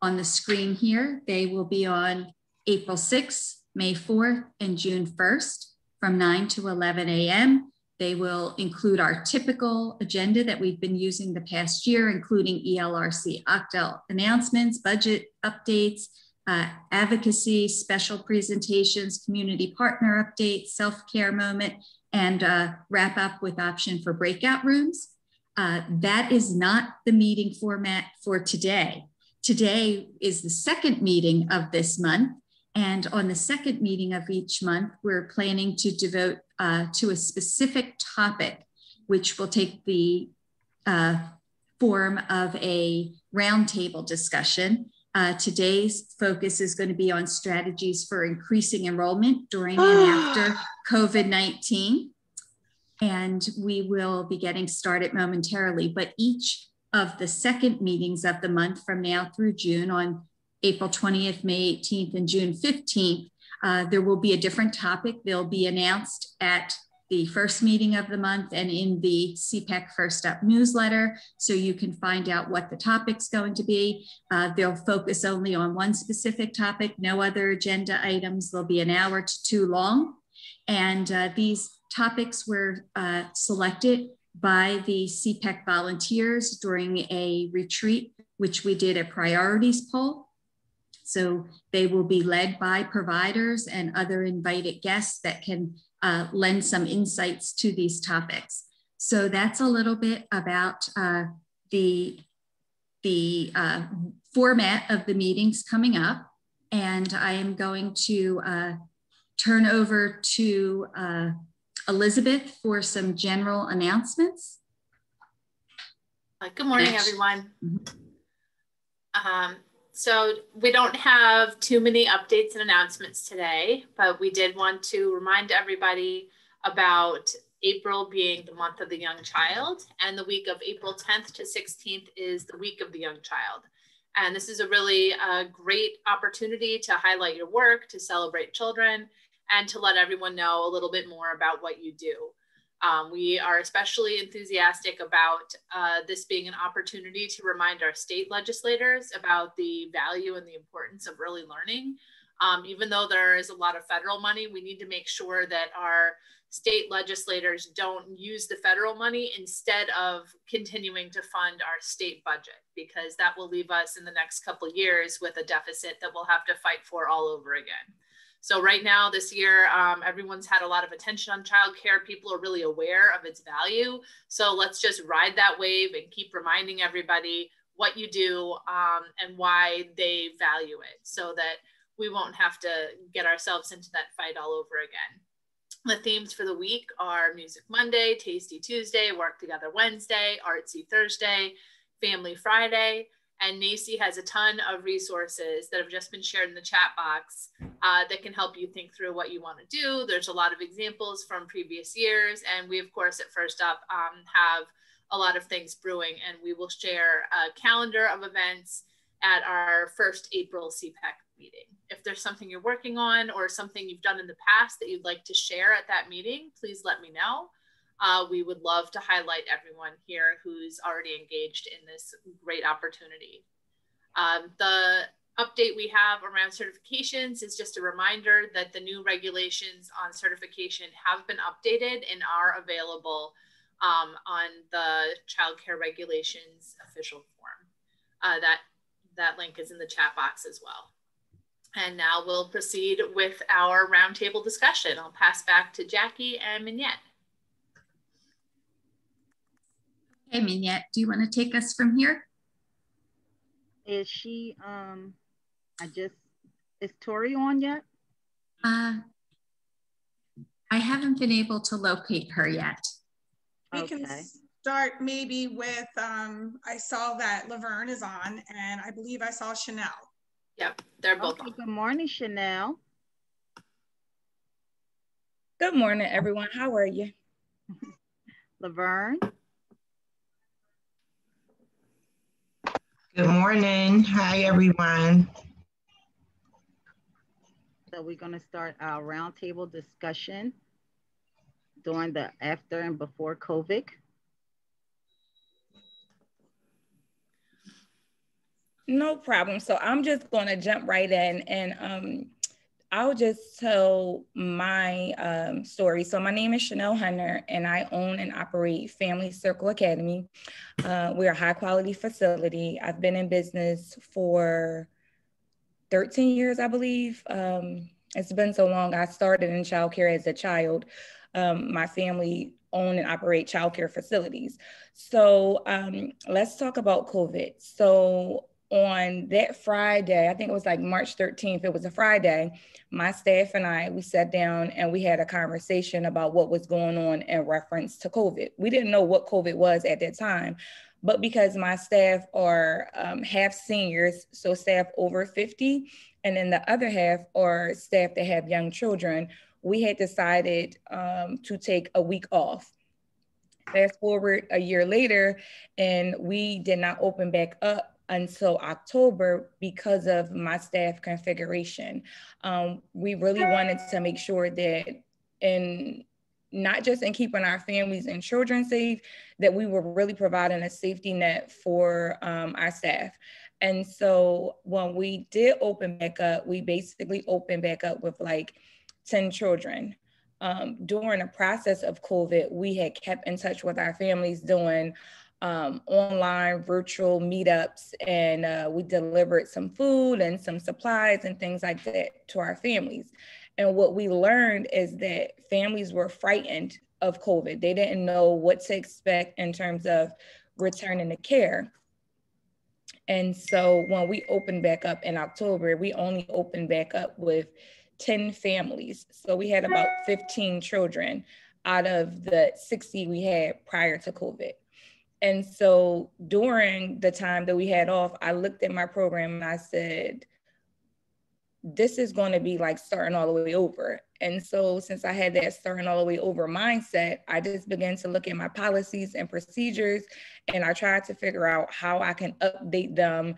on the screen here. They will be on April 6th, May 4th, and June 1st from 9 to 11 a.m. They will include our typical agenda that we've been using the past year, including ELRC OCTEL announcements, budget updates, advocacy, special presentations, community partner updates, self-care moment, and wrap up with option for breakout rooms. That is not the meeting format for today. Today is the second meeting of this month. And on the second meeting of each month, we're planning to devote to a specific topic, which will take the form of a roundtable discussion. Today's focus is going to be on strategies for increasing enrollment during and after COVID-19. And we will be getting started momentarily, but each of the second meetings of the month from now through June on April 20th, May 18th, and June 15th, there will be a different topic. They'll be announced at the first meeting of the month and in the SEPECC First Up newsletter, so you can find out what the topic's going to be. They'll focus only on one specific topic, no other agenda items. They'll be an hour to 2 long. And these topics were selected by the SEPECC volunteers during a retreat, which we did a priorities poll. So they will be led by providers and other invited guests that can lend some insights to these topics. So that's a little bit about the format of the meetings coming up. And I am going to turn over to Elizabeth for some general announcements. Good morning, everyone. So we don't have too many updates and announcements today, but we did want to remind everybody about April being the month of the young child, and the week of April 10th to 16th is the week of the young child. And this is a really great opportunity to highlight your work, to celebrate children, and to let everyone know a little bit more about what you do. We are especially enthusiastic about this being an opportunity to remind our state legislators about the value and the importance of early learning. Even though there is a lot of federal money, we need to make sure that our state legislators don't use the federal money instead of continuing to fund our state budget, because that will leave us in the next couple of years with a deficit that we'll have to fight for all over again. So right now, this year, everyone's had a lot of attention on childcare. People are really aware of its value. So let's just ride that wave and keep reminding everybody what you do and why they value it, so that we won't have to get ourselves into that fight all over again. The themes for the week are Music Monday, Tasty Tuesday, Work Together Wednesday, Artsy Thursday, Family Friday. And NACCE has a ton of resources that have just been shared in the chat box that can help you think through what you want to do. There's a lot of examples from previous years. And we, of course, at First Up have a lot of things brewing. And we will share a calendar of events at our first April SEPECC meeting. If there's something you're working on or something you've done in the past that you'd like to share at that meeting, please let me know. We would love to highlight everyone here who's already engaged in this great opportunity. The update we have around certifications is just a reminder that the new regulations on certification have been updated and are available on the Child Care Regulations official form. That link is in the chat box as well. And now we'll proceed with our roundtable discussion. I'll pass back to Jackie and Minette. Hey, Minette, do you want to take us from here? Is she, is Tori on yet? I haven't been able to locate her yet. We can start maybe with, I saw that Laverne is on, and I believe I saw Chanel. Yep, they're both on. Good morning, Chanel. Good morning, everyone. How are you? Laverne. Good morning. Hi, everyone. So we're going to start our roundtable discussion during the after and before COVID. No problem. So I'm just going to jump right in, and I'll just tell my story. So my name is Chanel Hunter, and I own and operate Family Circle Academy. We're a high quality facility. I've been in business for 13 years, I believe. It's been so long. I started in childcare as a child. My family own and operate childcare facilities. So let's talk about COVID. So on that Friday, I think it was like March 13th, it was a Friday, my staff and I, we sat down and we had a conversation about what was going on in reference to COVID. We didn't know what COVID was at that time, but because my staff are half seniors, so staff over 50, and then the other half are staff that have young children, we had decided to take a week off. Fast forward a year later, and we did not open back up until October because of my staff configuration. We really wanted to make sure that not just in keeping our families and children safe, that we were really providing a safety net for our staff. And so when we did open back up, we basically opened back up with like 10 children. During the process of COVID, we had kept in touch with our families doing online virtual meetups, and we delivered some food and some supplies and things like that to our families. And what we learned is that families were frightened of COVID. They didn't know what to expect in terms of returning to care. And so when we opened back up in October, we only opened back up with 10 families. So we had about 15 children out of the 60 we had prior to COVID. And so during the time that we had off, I looked at my program and I said, this is going to be like starting all the way over. And so since I had that starting all the way over mindset, I just began to look at my policies and procedures, and I tried to figure out how I can update them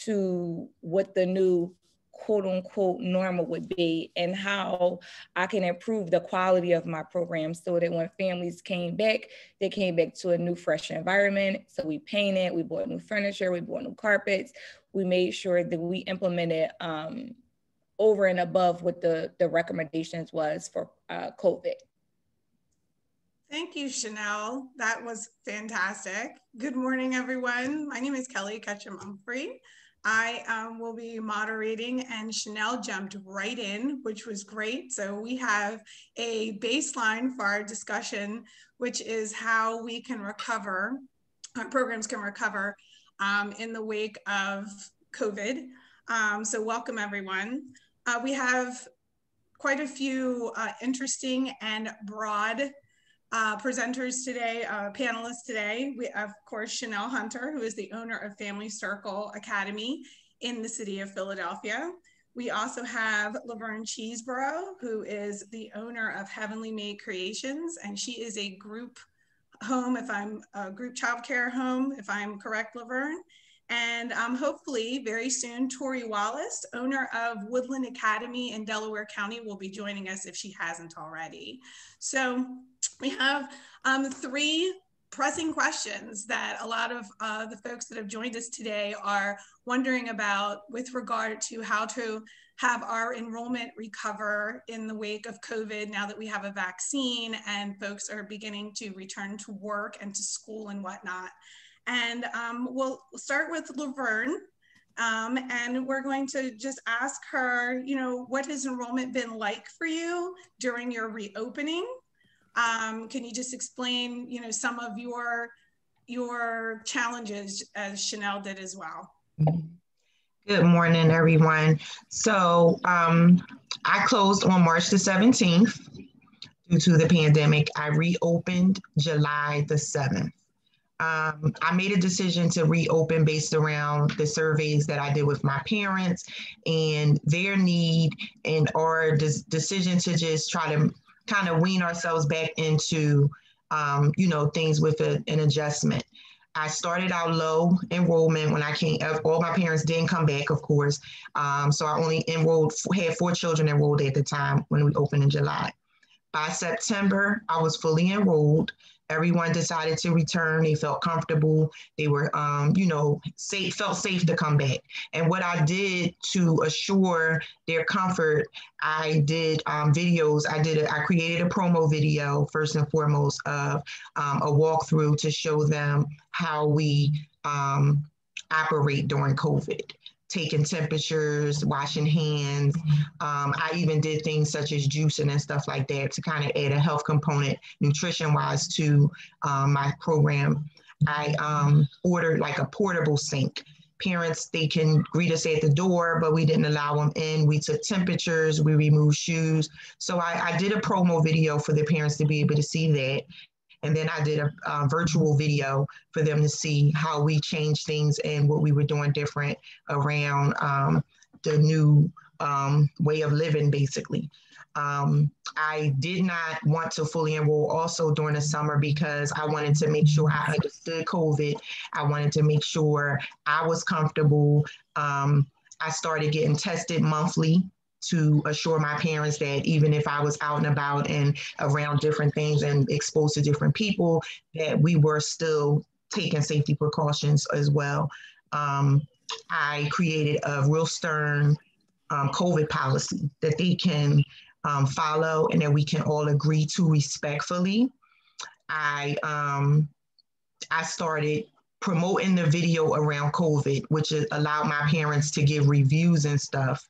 to what the new quote unquote normal would be, and how I can improve the quality of my program so that when families came back, they came back to a new fresh environment. So we painted, we bought new furniture, we bought new carpets, we made sure that we implemented over and above what the recommendations was for COVID. Thank you, Chanel. That was fantastic. Good morning, everyone. My name is Kelly Ketchum-Humphrey. I will be moderating, and Chanel jumped right in, which was great. So we have a baseline for our discussion, which is how we can recover, our programs can recover in the wake of COVID. So welcome, everyone. We have quite a few interesting and broad presenters today, panelists today. We have, of course, Chanel Hunter, who is the owner of Family Circle Academy in the city of Philadelphia. We also have Laverne Cheeseborough, who is the owner of Heavenly Made Creations, and she is a group home, group childcare home, if I'm correct, Laverne. And hopefully very soon, Tori Wallace, owner of Woodland Academy in Delaware County, will be joining us if she hasn't already. So we have three pressing questions that a lot of the folks that have joined us today are wondering about with regard to how to have our enrollment recover in the wake of COVID now that we have a vaccine and folks are beginning to return to work and to school and whatnot. And we'll start with Laverne, and we're going to just ask her, what has enrollment been like for you during your reopening? Can you just explain, some of your challenges, as Chanel did as well? Good morning, everyone. So I closed on March the 17th due to the pandemic. I reopened July the 7th. I made a decision to reopen based around the surveys that I did with my parents and their need and our decision to just try to kind of wean ourselves back into, things with an adjustment. I started out low enrollment when I came. All my parents didn't come back, of course. So I only had 4 children enrolled at the time when we opened in July. By September, I was fully enrolled. Everyone decided to return. They felt comfortable. They were, you know, felt safe to come back. And what I did to assure their comfort, I did videos. I created a promo video first and foremost of a walkthrough to show them how we operate during COVID. Taking temperatures, washing hands. I even did things such as juicing and stuff like that to kind of add a health component, nutrition-wise, to my program. I ordered like a portable sink. Parents, they can greet us at the door, but we didn't allow them in. We took temperatures, we removed shoes. So I did a promo video for the parents to be able to see that. And then I did a virtual video for them to see how we changed things and what we were doing different around the new way of living, basically. I did not want to fully enroll also during the summer because I wanted to make sure I understood COVID. I wanted to make sure I was comfortable. I started getting tested monthly to assure my parents that even if I was out and about and around different things and exposed to different people, that we were still taking safety precautions as well. I created a real stern COVID policy that they can follow and that we can all agree to respectfully. I started promoting the video around COVID, which allowed my parents to give reviews and stuff.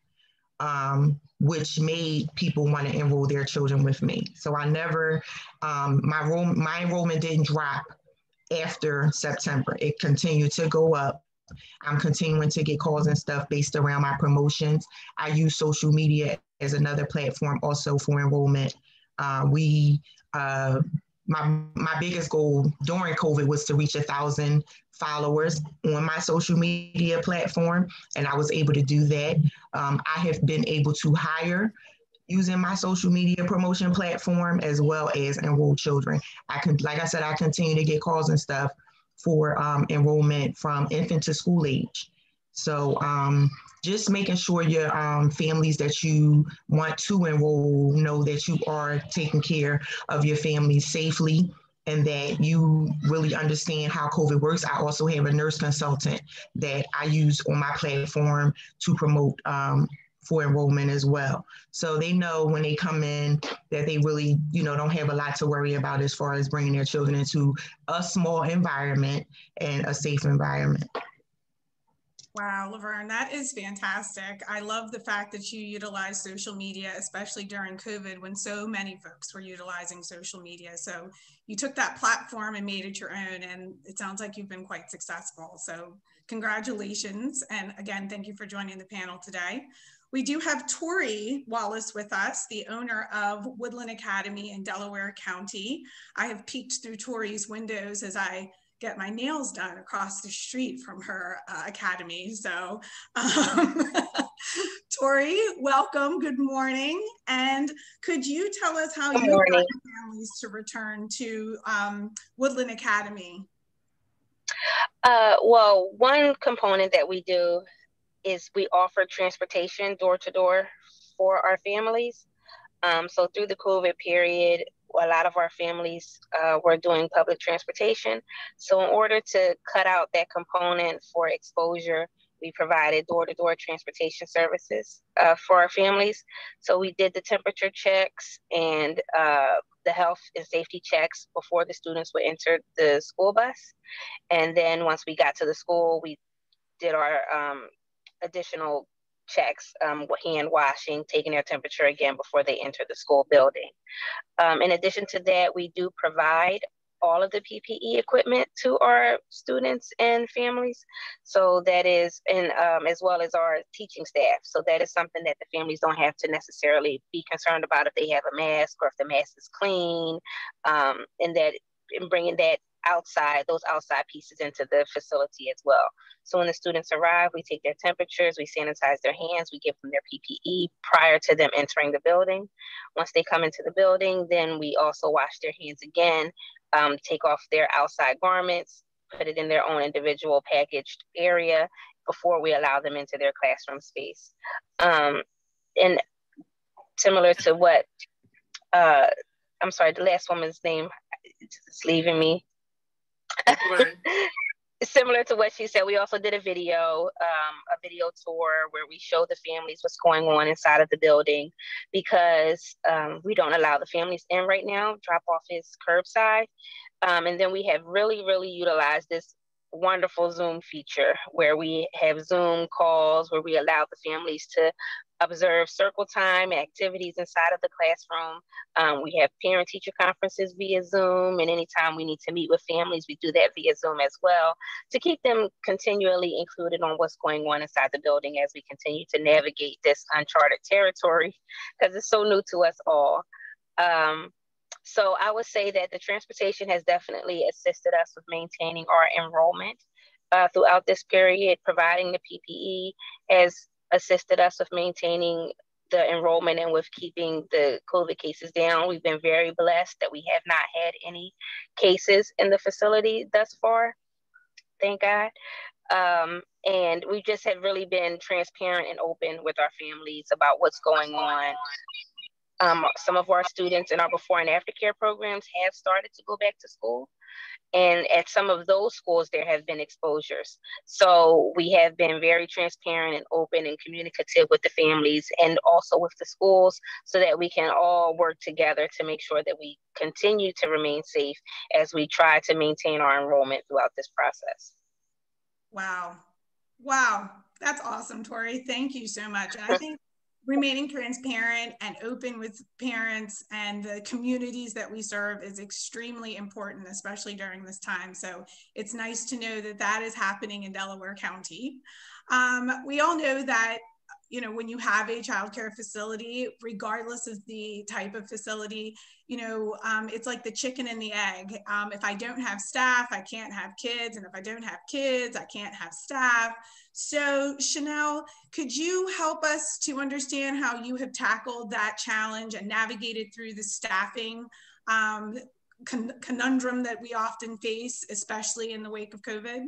Which made people want to enroll their children with me. So I never, my enrollment didn't drop after September. It continued to go up. I'm continuing to get calls and stuff based around my promotions. I use social media as another platform also for enrollment. My biggest goal during COVID was to reach 1,000 followers on my social media platform, and I was able to do that. I have been able to hire using my social media promotion platform as well as enroll children. Like I said, I continue to get calls and stuff for enrollment from infant to school age. So just making sure your families that you want to enroll know that you are taking care of your family safely and that you really understand how COVID works. I also have a nurse consultant that I use on my platform to promote for enrollment as well. So they know when they come in that they really, you know, don't have a lot to worry about as far as bringing their children into a small environment and a safe environment. Wow, Laverne, that is fantastic. I love the fact that you utilize social media, especially during COVID when so many folks were utilizing social media. So you took that platform and made it your own, and it sounds like you've been quite successful. So congratulations. And again, thank you for joining the panel today. We do have Tori Wallace with us, the owner of Woodland Academy in Delaware County. I have peeked through Tori's windows as I get my nails done across the street from her academy. So Tori, welcome, good morning. And could you tell us how you got families to return to Woodland Academy? Well, one component that we do is we offer transportation door to door for our families. So through the COVID period, a lot of our families were doing public transportation. So in order to cut out that component for exposure, we provided door-to-door transportation services for our families. So we did the temperature checks and the health and safety checks before the students would enter the school bus. And then once we got to the school, we did our additional checks, hand washing, taking their temperature again before they enter the school building. In addition to that, we do provide all of the PPE equipment to our students and families. So that is, and as well as our teaching staff. So that is something that the families don't have to necessarily be concerned about if they have a mask or if the mask is clean, and that in bringing that outside, those outside pieces into the facility as well. So when the students arrive, we take their temperatures, we sanitize their hands, we give them their PPE prior to them entering the building. Once they come into the building, then we also wash their hands again, take off their outside garments, put it in their own individual packaged area before we allow them into their classroom space. And similar to what, I'm sorry, the last woman's name, it's leaving me. Similar to what she said, we also did a video tour where we show the families what's going on inside of the building, because we don't allow the families in right now. Drop off is curbside. And then we have really utilized this wonderful Zoom feature where we have Zoom calls where we allow the families to observe circle time activities inside of the classroom. We have parent-teacher conferences via Zoom, and anytime we need to meet with families, we do that via Zoom as well, to keep them continually included on what's going on inside the building as we continue to navigate this uncharted territory, because it's so new to us all. So I would say that the transportation has definitely assisted us with maintaining our enrollment throughout this period. Providing the PPE has assisted us with maintaining the enrollment and with keeping the COVID cases down. We've been very blessed that we have not had any cases in the facility thus far, thank God. And we just have really been transparent and open with our families about what's going on. Some of our students in our before and after care programs have started to go back to school. And at some of those schools, there have been exposures. So we have been very transparent and open and communicative with the families and also with the schools, so that we can all work together to make sure that we continue to remain safe as we try to maintain our enrollment throughout this process. Wow. Wow. That's awesome, Tori. Thank you so much. And I think remaining transparent and open with parents and the communities that we serve is extremely important, especially during this time. So it's nice to know that that is happening in Delaware County. We all know that, you know, when you have a childcare facility, regardless of the type of facility, you know, it's like the chicken and the egg. If I don't have staff, I can't have kids. And if I don't have kids, I can't have staff. So Chanel, could you help us to understand how you have tackled that challenge and navigated through the staffing conundrum that we often face, especially in the wake of COVID?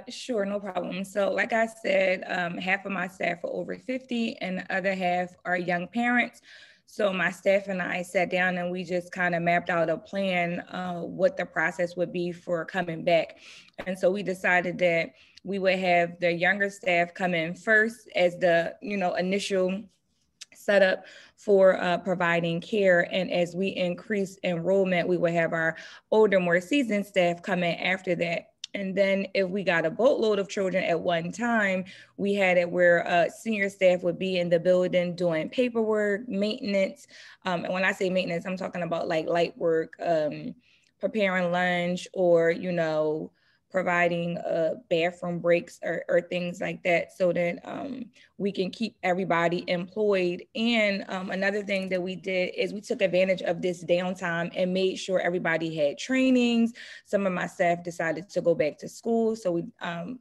Sure, no problem. So like I said, half of my staff are over 50 and the other half are young parents. So my staff and I sat down and we just kind of mapped out a plan, what the process would be for coming back. And so we decided that we would have the younger staff come in first as the, you know, initial setup for providing care. And as we increase enrollment, we would have our older, more seasoned staff come in after that. And then if we got a boatload of children at one time, we had it where senior staff would be in the building doing paperwork, maintenance. And when I say maintenance, I'm talking about like light work, preparing lunch, or, you know, providing bathroom breaks or things like that, so that we can keep everybody employed. And another thing that we did is we took advantage of this downtime and made sure everybody had trainings. Some of my staff decided to go back to school, so we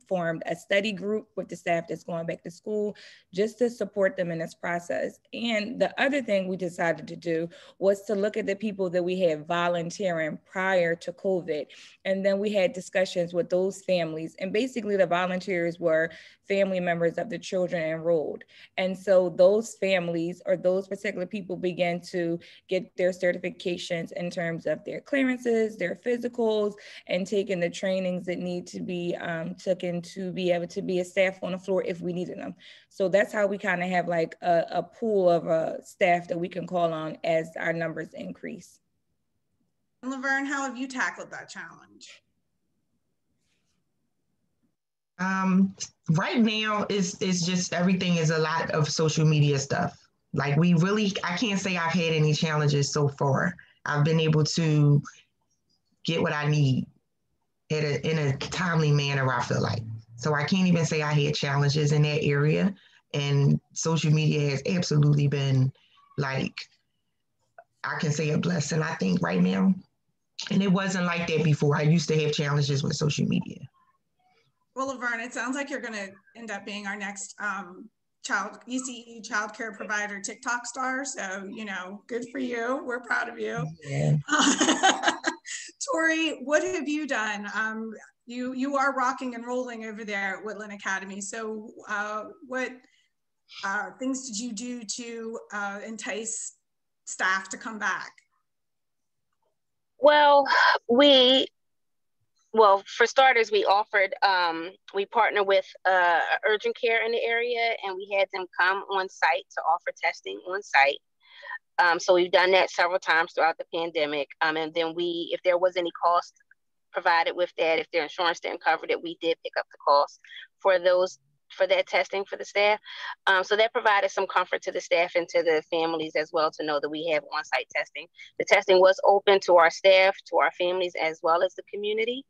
formed a study group with the staff that's going back to school just to support them in this process. And the other thing we decided to do was to look at the people that we had volunteering prior to COVID. And then we had discussions with those families. And basically the volunteers were family members of the children enrolled. And so those families or those particular people began to get their certifications in terms of their clearances, their physicals, and taking the trainings that need to be taken to be able to be a staff on the floor if we needed them. So that's how we kind of have like a pool of staff that we can call on as our numbers increase. Laverne, how have you tackled that challenge? Right now, it's just everything is a lot of social media stuff. Like I can't say I've had any challenges so far. I've been able to get what I need in a timely manner, I feel like. So I can't even say I had challenges in that area. And social media has absolutely been, like, I can say a blessing, I think, right now. And it wasn't like that before. I used to have challenges with social media. Well, Laverne, it sounds like you're going to end up being our next ECE child care provider TikTok star. So, you know, good for you. We're proud of you. Yeah. Tori, what have you done? You are rocking and rolling over there at Woodland Academy. So what things did you do to entice staff to come back? Well, for starters, we offered, we partner with urgent care in the area, and we had them come on site to offer testing on site. So we've done that several times throughout the pandemic. And then if there was any cost provided with that, if their insurance didn't cover it, we did pick up the cost for that testing for the staff. So that provided some comfort to the staff and to the families as well, to know that we have on-site testing. The testing was open to our staff, to our families, as well as the community.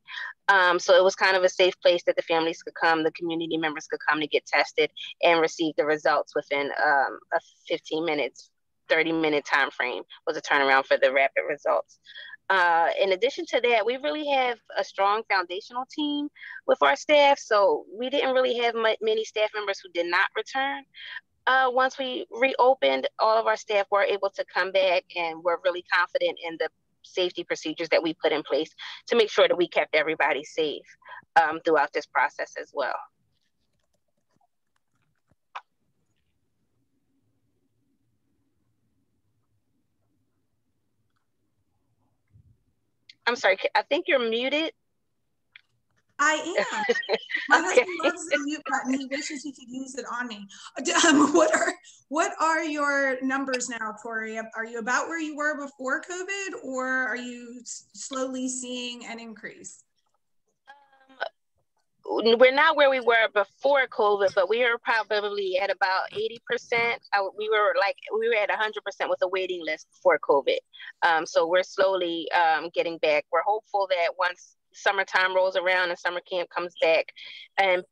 So it was kind of a safe place that the families could come, the community members could come to get tested and receive the results within a 15 minutes, 30-minute time frame was a turnaround for the rapid results. In addition to that, we really have a strong foundational team with our staff. So we didn't really have many staff members who did not return. Once we reopened, all of our staff were able to come back, and we're really confident in the safety procedures that we put in place to make sure that we kept everybody safe throughout this process as well. I'm sorry, I think you're muted. I am. My husband loves the mute button. He wishes he could use it on me. What are your numbers now, Tori? Are you about where you were before COVID, or are you slowly seeing an increase? We're not where we were before COVID, but we are probably at about 80%. We were at 100% with a waiting list before COVID. So we're slowly getting back. We're hopeful that once summertime rolls around and summer camp comes back and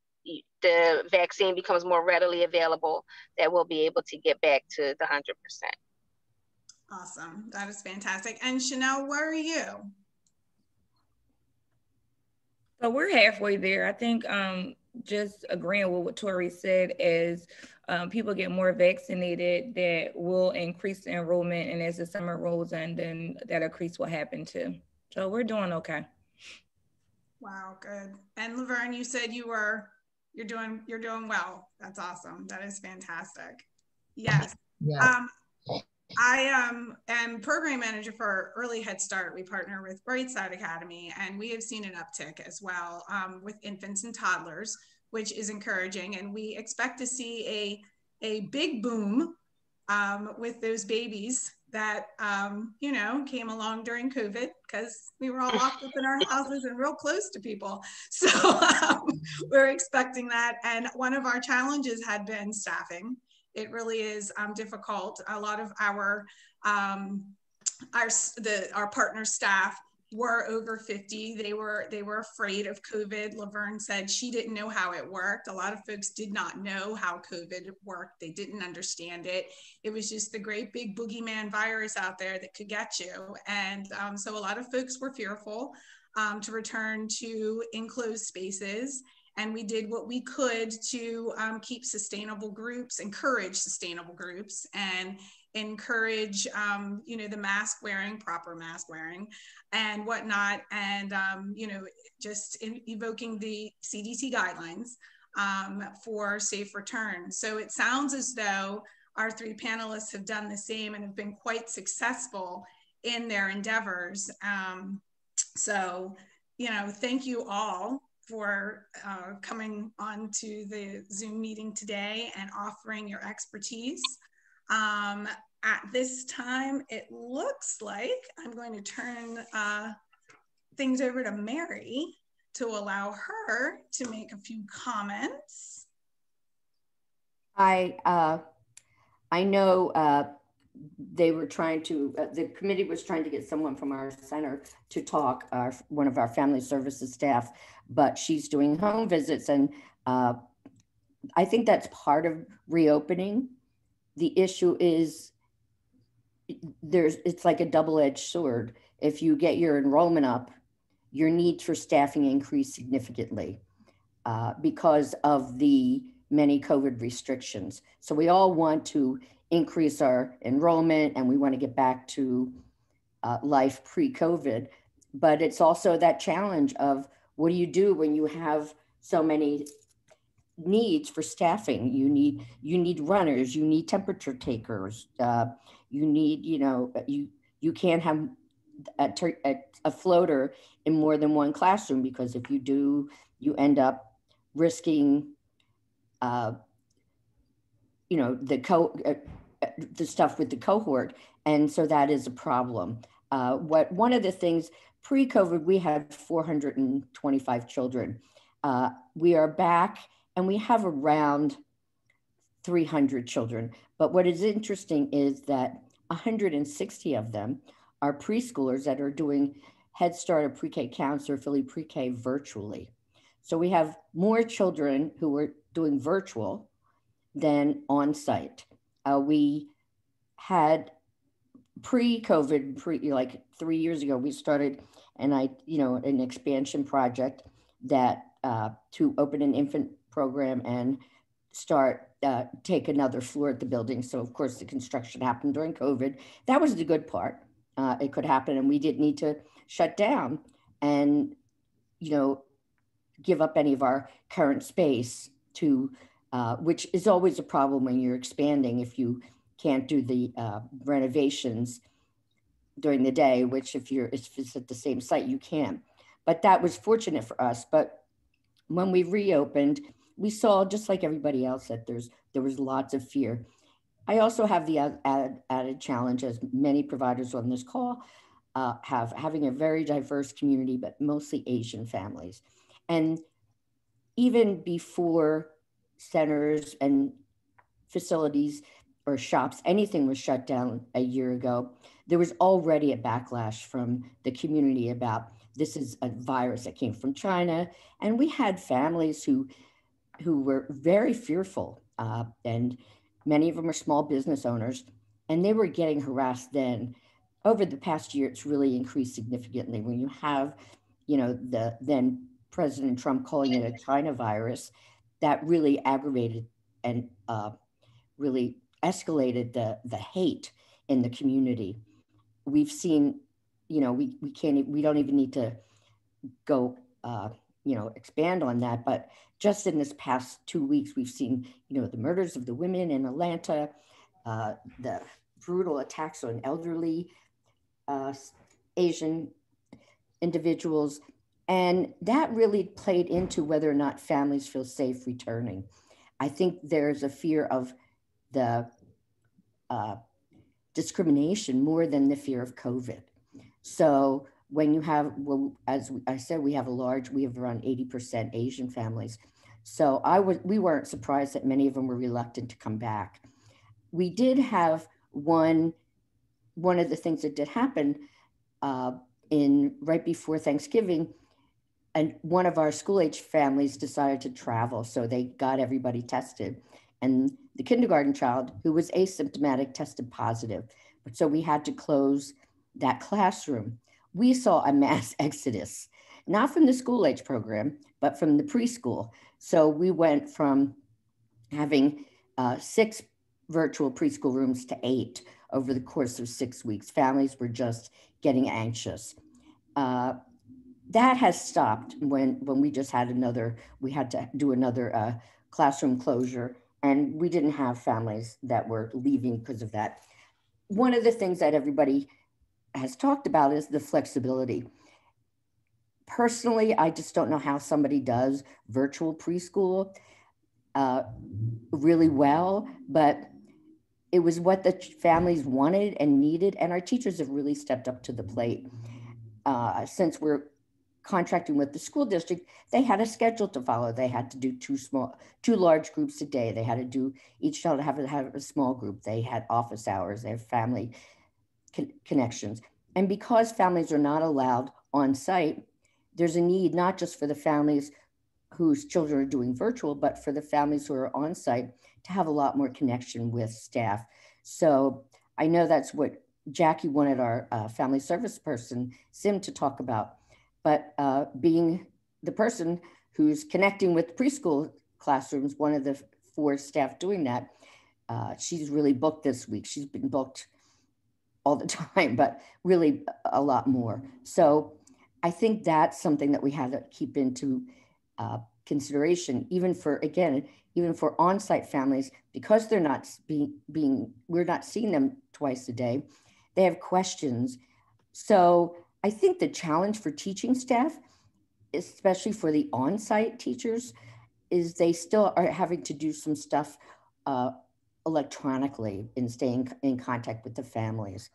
the vaccine becomes more readily available, that we'll be able to get back to the 100%. Awesome. That is fantastic. And Chanel, where are you? So we're halfway there. I think just agreeing with what Tori said is people get more vaccinated, that will increase the enrollment. And as the summer rolls in, then that increase will happen too. So we're doing okay. Wow, good. And Laverne, you said you're doing well. That's awesome. That is fantastic. Yes. Yeah. I am program manager for Early Head Start. We partner with Brightside Academy, and we have seen an uptick as well with infants and toddlers, which is encouraging. And we expect to see a big boom with those babies that, came along during COVID, because we were all locked up in our houses and real close to people. So we're expecting that. And one of our challenges had been staffing. It really is difficult. A lot of our partner staff were over 50. They were afraid of COVID. Laverne said she didn't know how it worked. A lot of folks did not know how COVID worked. They didn't understand it. It was just the great big boogeyman virus out there that could get you. And so a lot of folks were fearful to return to enclosed spaces. And we did what we could to keep sustainable groups, encourage sustainable groups, and encourage, the mask wearing, proper mask wearing and whatnot. And, just evoking the CDC guidelines for safe return. So it sounds as though our three panelists have done the same and have been quite successful in their endeavors. So, thank you all for coming on to the Zoom meeting today and offering your expertise. At this time, it looks like I'm going to turn things over to Mary to allow her to make a few comments. I know they were trying to, the committee was trying to get someone from our center to talk, one of our family services staff, but she's doing home visits. And I think that's part of reopening. The issue is it's like a double-edged sword. If you get your enrollment up, your need for staffing increased significantly because of the many COVID restrictions. So we all want to increase our enrollment and we want to get back to life pre-COVID, but it's also that challenge of what do you do when you have so many needs for staffing? You need runners, you need temperature takers, you need, you can't have a floater in more than one classroom, because if you do, you end up risking, the stuff with the cohort. And so that is a problem. One of the things, pre-COVID, we had 425 children. We are back and we have around 300 children. But what is interesting is that 160 of them are preschoolers that are doing Head Start or Pre-K Counselor, Philly Pre-K virtually. So we have more children who are doing virtual than on-site. We had pre-COVID, like 3 years ago, we started an expansion project that to open an infant program and take another floor at the building. So of course the construction happened during COVID. That was the good part. It could happen and we didn't need to shut down and, give up any of our current space to, which is always a problem when you're expanding if you can't do the renovations during the day, which if it's at the same site, you can. But that was fortunate for us. But when we reopened, we saw, just like everybody else, that there was lots of fear. I also have the added challenge, as many providers on this call having a very diverse community, but mostly Asian families. And even before centers and facilities or shops, anything was shut down a year ago, there was already a backlash from the community about this is a virus that came from China. And we had families who were very fearful, and many of them are small business owners, and they were getting harassed then. Over the past year, it's really increased significantly. When you have, the then President Trump calling it a China virus, that really aggravated and really escalated the hate in the community. We've seen, we don't even need to go, expand on that, but just in this past 2 weeks, we've seen, the murders of the women in Atlanta, the brutal attacks on elderly Asian individuals. And that really played into whether or not families feel safe returning. I think there's a fear of the discrimination more than the fear of COVID. So when you have, as I said, we have around 80% Asian families. So we weren't surprised that many of them were reluctant to come back. We did have one of the things that did happen right before Thanksgiving, and one of our school-age families decided to travel. So they got everybody tested. And the kindergarten child who was asymptomatic tested positive. So we had to close that classroom. We saw a mass exodus, not from the school-age program, but from the preschool. So we went from having 6 virtual preschool rooms to 8 over the course of 6 weeks. Families were just getting anxious. That has stopped when we just had we had to do another classroom closure, and we didn't have families that were leaving because of that. One of the things that everybody has talked about is the flexibility. Personally, I just don't know how somebody does virtual preschool really well, but it was what the families wanted and needed, and our teachers have really stepped up to the plate. Since we're contracting with the school district, they had a schedule to follow. They had to do 2 large groups a day. They had to do, each child have a small group. They had office hours, they have family connections. And because families are not allowed on site, there's a need not just for the families whose children are doing virtual, but for the families who are on site to have a lot more connection with staff. So I know that's what Jackie wanted our family service person, Sim, to talk about. But being the person who's connecting with preschool classrooms, one of the 4 staff doing that, she's really booked this week. She's been booked all the time, but really a lot more. So I think that's something that we have to keep into consideration, even for on-site families, because they're not we're not seeing them twice a day. They have questions. So I think the challenge for teaching staff, especially for the on-site teachers, is they still are having to do some stuff electronically and staying in contact with the families.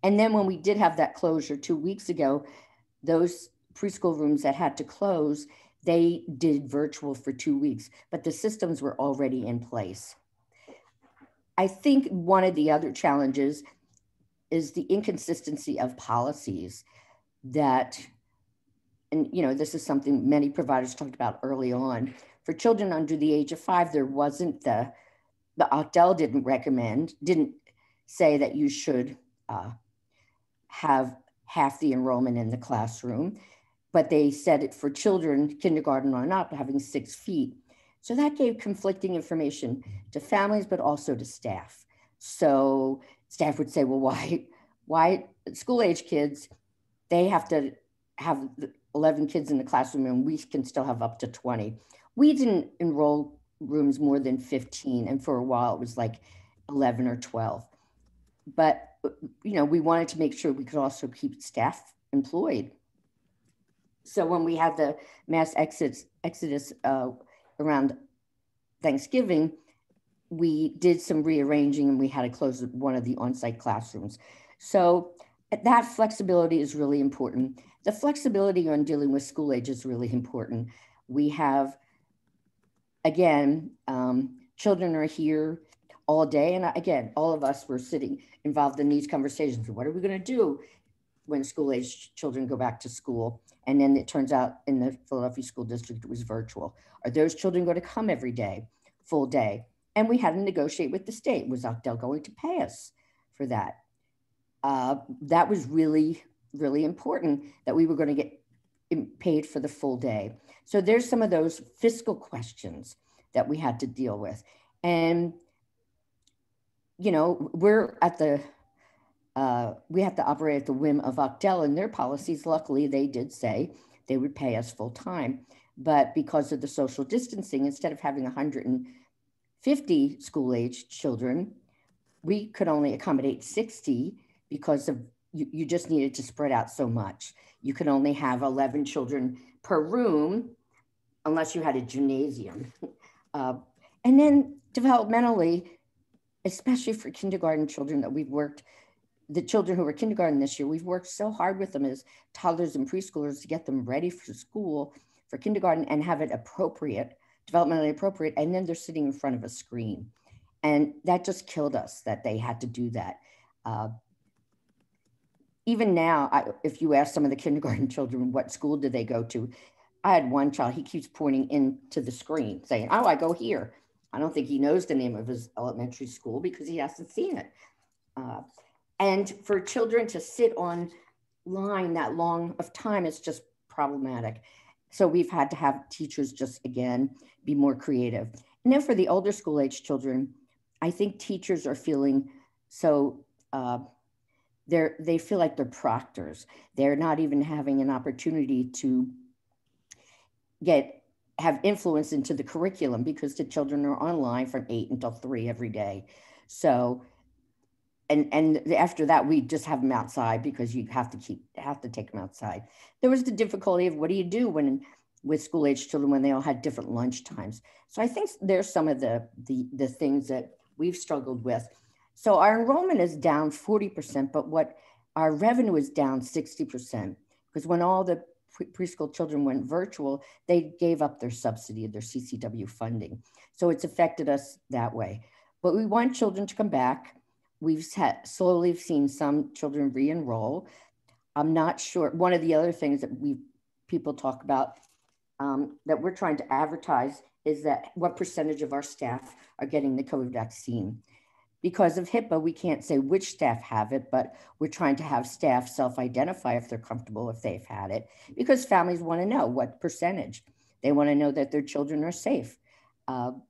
And then when we did have that closure 2 weeks ago, those preschool rooms that had to close, they did virtual for 2 weeks, but the systems were already in place. I think one of the other challenges is the inconsistency of policies that, and you know, this is something many providers talked about early on. For children under the age of 5, there wasn't the OCDEL didn't say that you should have half the enrollment in the classroom, but they said it for children, kindergarten on up, having 6 feet. So that gave conflicting information to families, but also to staff. So staff would say, well, why school age kids, they have to have 11 kids in the classroom and we can still have up to 20. We didn't enroll rooms more than 15. And for a while it was like 11 or 12. But, you know, we wanted to make sure we could also keep staff employed. So when we had the mass exodus around Thanksgiving, we did some rearranging and we had to close one of the on-site classrooms. So that flexibility is really important. The flexibility on dealing with school age is really important. We have, again, children are here all day. And again, all of us were sitting involved in these conversations. What are we going to do when school age children go back to school? And then it turns out in the Philadelphia School District, it was virtual. Are those children going to come every day, full day? And we had to negotiate with the state. Was OCDEL going to pay us for that? That was really, really important that we were going to get paid for the full day. So there's some of those fiscal questions that we had to deal with. And, you know, we're at the, we have to operate at the whim of OCDEL and their policies. Luckily, they did say they would pay us full time. But because of the social distancing, instead of having 150 school age children, we could only accommodate 60 because of you just needed to spread out so much. You could only have 11 children per room unless you had a gymnasium. And then developmentally, especially for kindergarten children that we've worked, the children who were kindergarten this year, we've worked so hard with them as toddlers and preschoolers to get them ready for school, for kindergarten, and have it appropriate, developmentally appropriate, and then they're sitting in front of a screen. And that just killed us that they had to do that. Even now, if you ask some of the kindergarten children, what school do they go to? I had one child, he keeps pointing into the screen saying, oh, I go here. I don't think he knows the name of his elementary school because he hasn't seen it. And for children to sit on line that long of time, it's just problematic. So we've had to have teachers just, again, be more creative. And then for the older school age children, I think teachers are feeling so, they feel like they're proctors. They're not even having an opportunity to have influence into the curriculum because the children are online from 8 until 3 every day. So, and after that, we just have them outside because you have to take them outside. There was the difficulty of what do you do with school age children when they all had different lunch times. So I think there's some of the things that we've struggled with. So our enrollment is down 40%, but what our revenue is down 60%, because when all the preschool children went virtual, they gave up their subsidy, their CCW funding. So it's affected us that way. But we want children to come back. We've slowly seen some children re-enroll. I'm not sure. One of the other things that people talk about that we're trying to advertise is that what percentage of our staff are getting the COVID vaccine. Because of HIPAA, we can't say which staff have it, but we're trying to have staff self-identify if they're comfortable, if they've had it, because families want to know what percentage. They want to know that their children are safe. And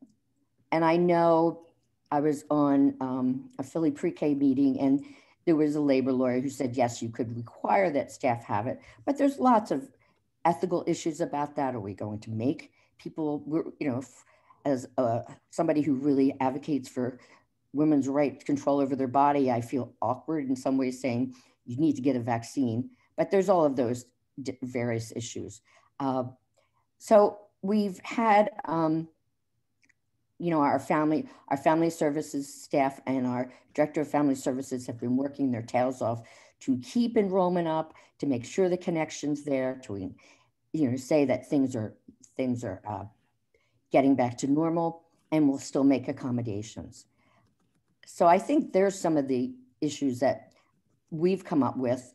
I know I was on a Philly pre-K meeting and there was a labor lawyer who said, yes, you could require that staff have it, but there's lots of ethical issues about that. Are we going to make people, you know, as somebody who really advocates for women's right to control over their body, I feel awkward in some ways saying you need to get a vaccine, but there's all of those various issues. So we've had, you know, our family services staff and our director of family services have been working their tails off to keep enrollment up, to make sure the connection's there, to, you know, say that things are getting back to normal, and we'll still make accommodations. So I think there's some of the issues that we've come up with.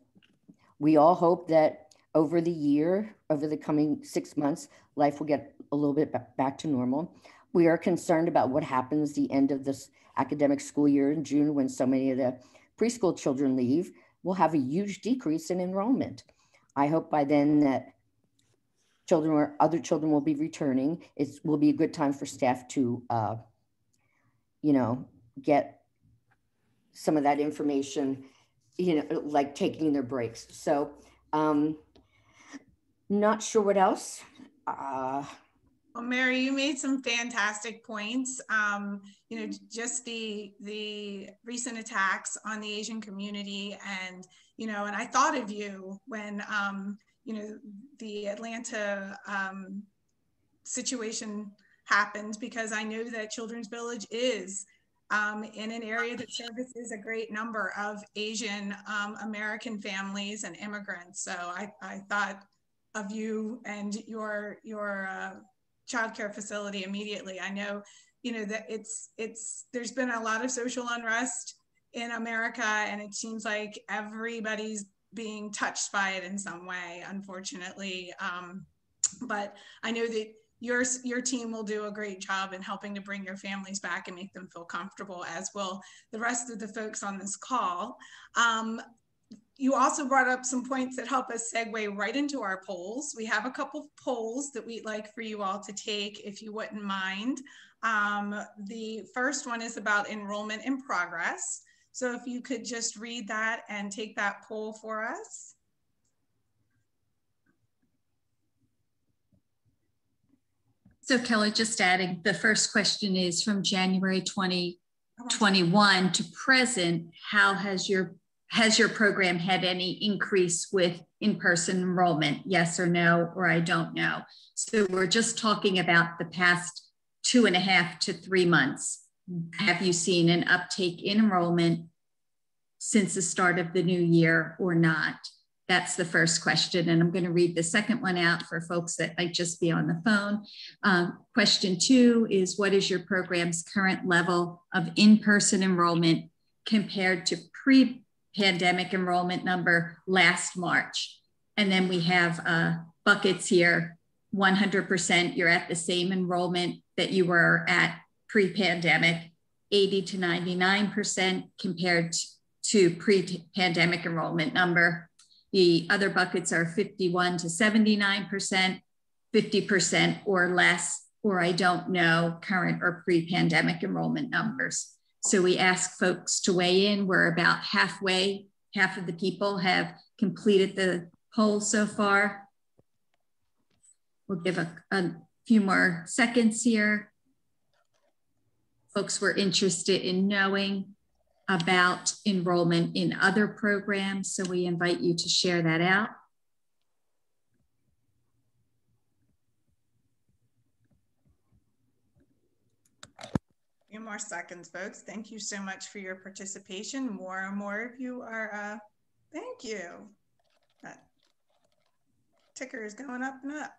We all hope that over the year, over the coming 6 months, life will get a little bit back to normal. We are concerned about what happens the end of this academic school year in June, when so many of the preschool children leave. We'll have a huge decrease in enrollment. I hope by then that children or other children will be returning. It will be a good time for staff to, you know, get some of that information, you know, like taking their breaks. So not sure what else. Well, Mary, you made some fantastic points. You know, just the recent attacks on the Asian community, and, you know, and I thought of you when, you know, the Atlanta situation happened, because I know that Children's Village is in an area that services a great number of Asian American families and immigrants. So I thought of you and your childcare facility immediately. I know, you know, that there's been a lot of social unrest in America, and it seems like everybody's being touched by it in some way, unfortunately. But I know that your team will do a great job in helping to bring your families back and make them feel comfortable, as will the rest of the folks on this call. You also brought up some points that help us segue right into our polls. We have a couple polls that we'd like for you all to take, if you wouldn't mind. The first one is about enrollment in progress. So if you could just read that and take that poll for us. So Kelly, just adding, the first question is from January 2021 to present, how has your program had any increase with in-person enrollment? Yes or no, or I don't know. So we're just talking about the past 2.5 to 3 months. Have you seen an uptake in enrollment since the start of the new year or not? That's the first question. And I'm going to read the second one out for folks that might just be on the phone. Question 2 is, what is your program's current level of in-person enrollment compared to pre-pandemic enrollment number last March? And then we have buckets here. 100%, you're at the same enrollment that you were at pre-pandemic. 80 to 99% compared to pre-pandemic enrollment number. The other buckets are 51 to 79%, 50% or less, or I don't know, current or pre-pandemic enrollment numbers. So we ask folks to weigh in. We're about halfway. Half of the people have completed the poll so far. We'll give a few more seconds here. Folks were interested in knowing about enrollment in other programs, so we invite you to share that out. A few more seconds, folks. Thank you so much for your participation. More and more of you are, thank you. That ticker is going up and up.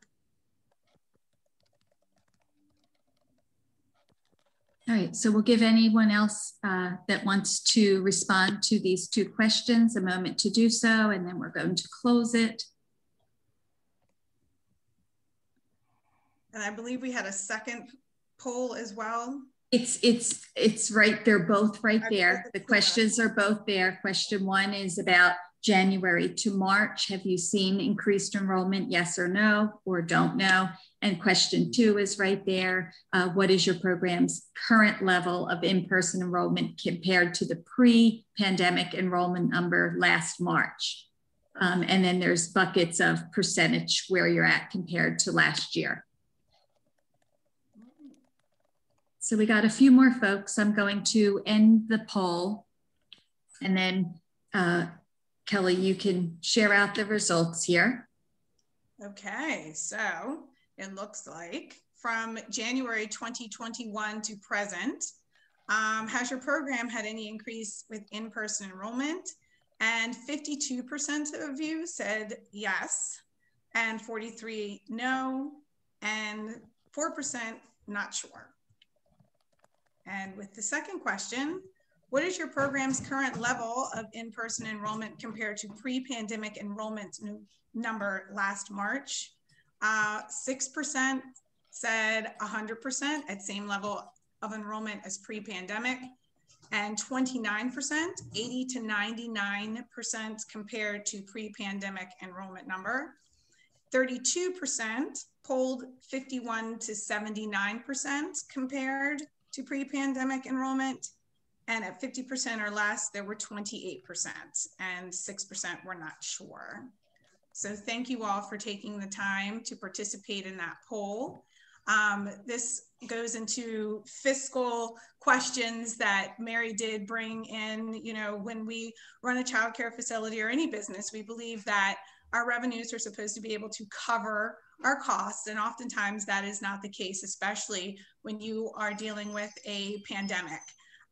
All right, so we'll give anyone else that wants to respond to these 2 questions a moment to do so, and then we're going to close it. And I believe we had a second poll as well. It's right, they're both right there. The questions are both there. Question 1 is about January to March. Have you seen increased enrollment? Yes or no, or don't know. And question 2 is right there. What is your program's current level of in-person enrollment compared to the pre-pandemic enrollment number last March? And then there's buckets of percentage where you're at compared to last year. So we got a few more folks. I'm going to end the poll, and then Kelly, you can share out the results here. Okay, so it looks like from January 2021 to present, has your program had any increase with in-person enrollment? And 52% of you said yes, and 43% no, and 4% not sure. And with the second question, what is your program's current level of in-person enrollment compared to pre-pandemic enrollment number last March? 6% said 100% at same level of enrollment as pre-pandemic, and 29%, 80 to 99% compared to pre-pandemic enrollment number. 32% polled 51 to 79% compared to pre-pandemic enrollment. And at 50% or less, there were 28%, and 6% were not sure. So thank you all for taking the time to participate in that poll. This goes into fiscal questions that Mary did bring in. You know, when we run a childcare facility or any business, we believe that our revenues are supposed to be able to cover our costs. And oftentimes that is not the case, especially when you are dealing with a pandemic.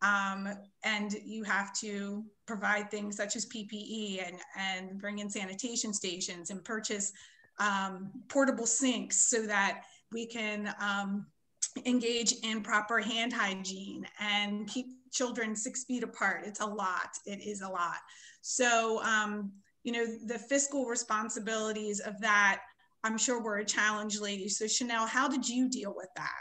And you have to provide things such as PPE and bring in sanitation stations and purchase portable sinks so that we can engage in proper hand hygiene and keep children 6 feet apart. It's a lot. It is a lot. So, you know, the fiscal responsibilities of that, I'm sure were a challenge, ladies. So Chanel, how did you deal with that?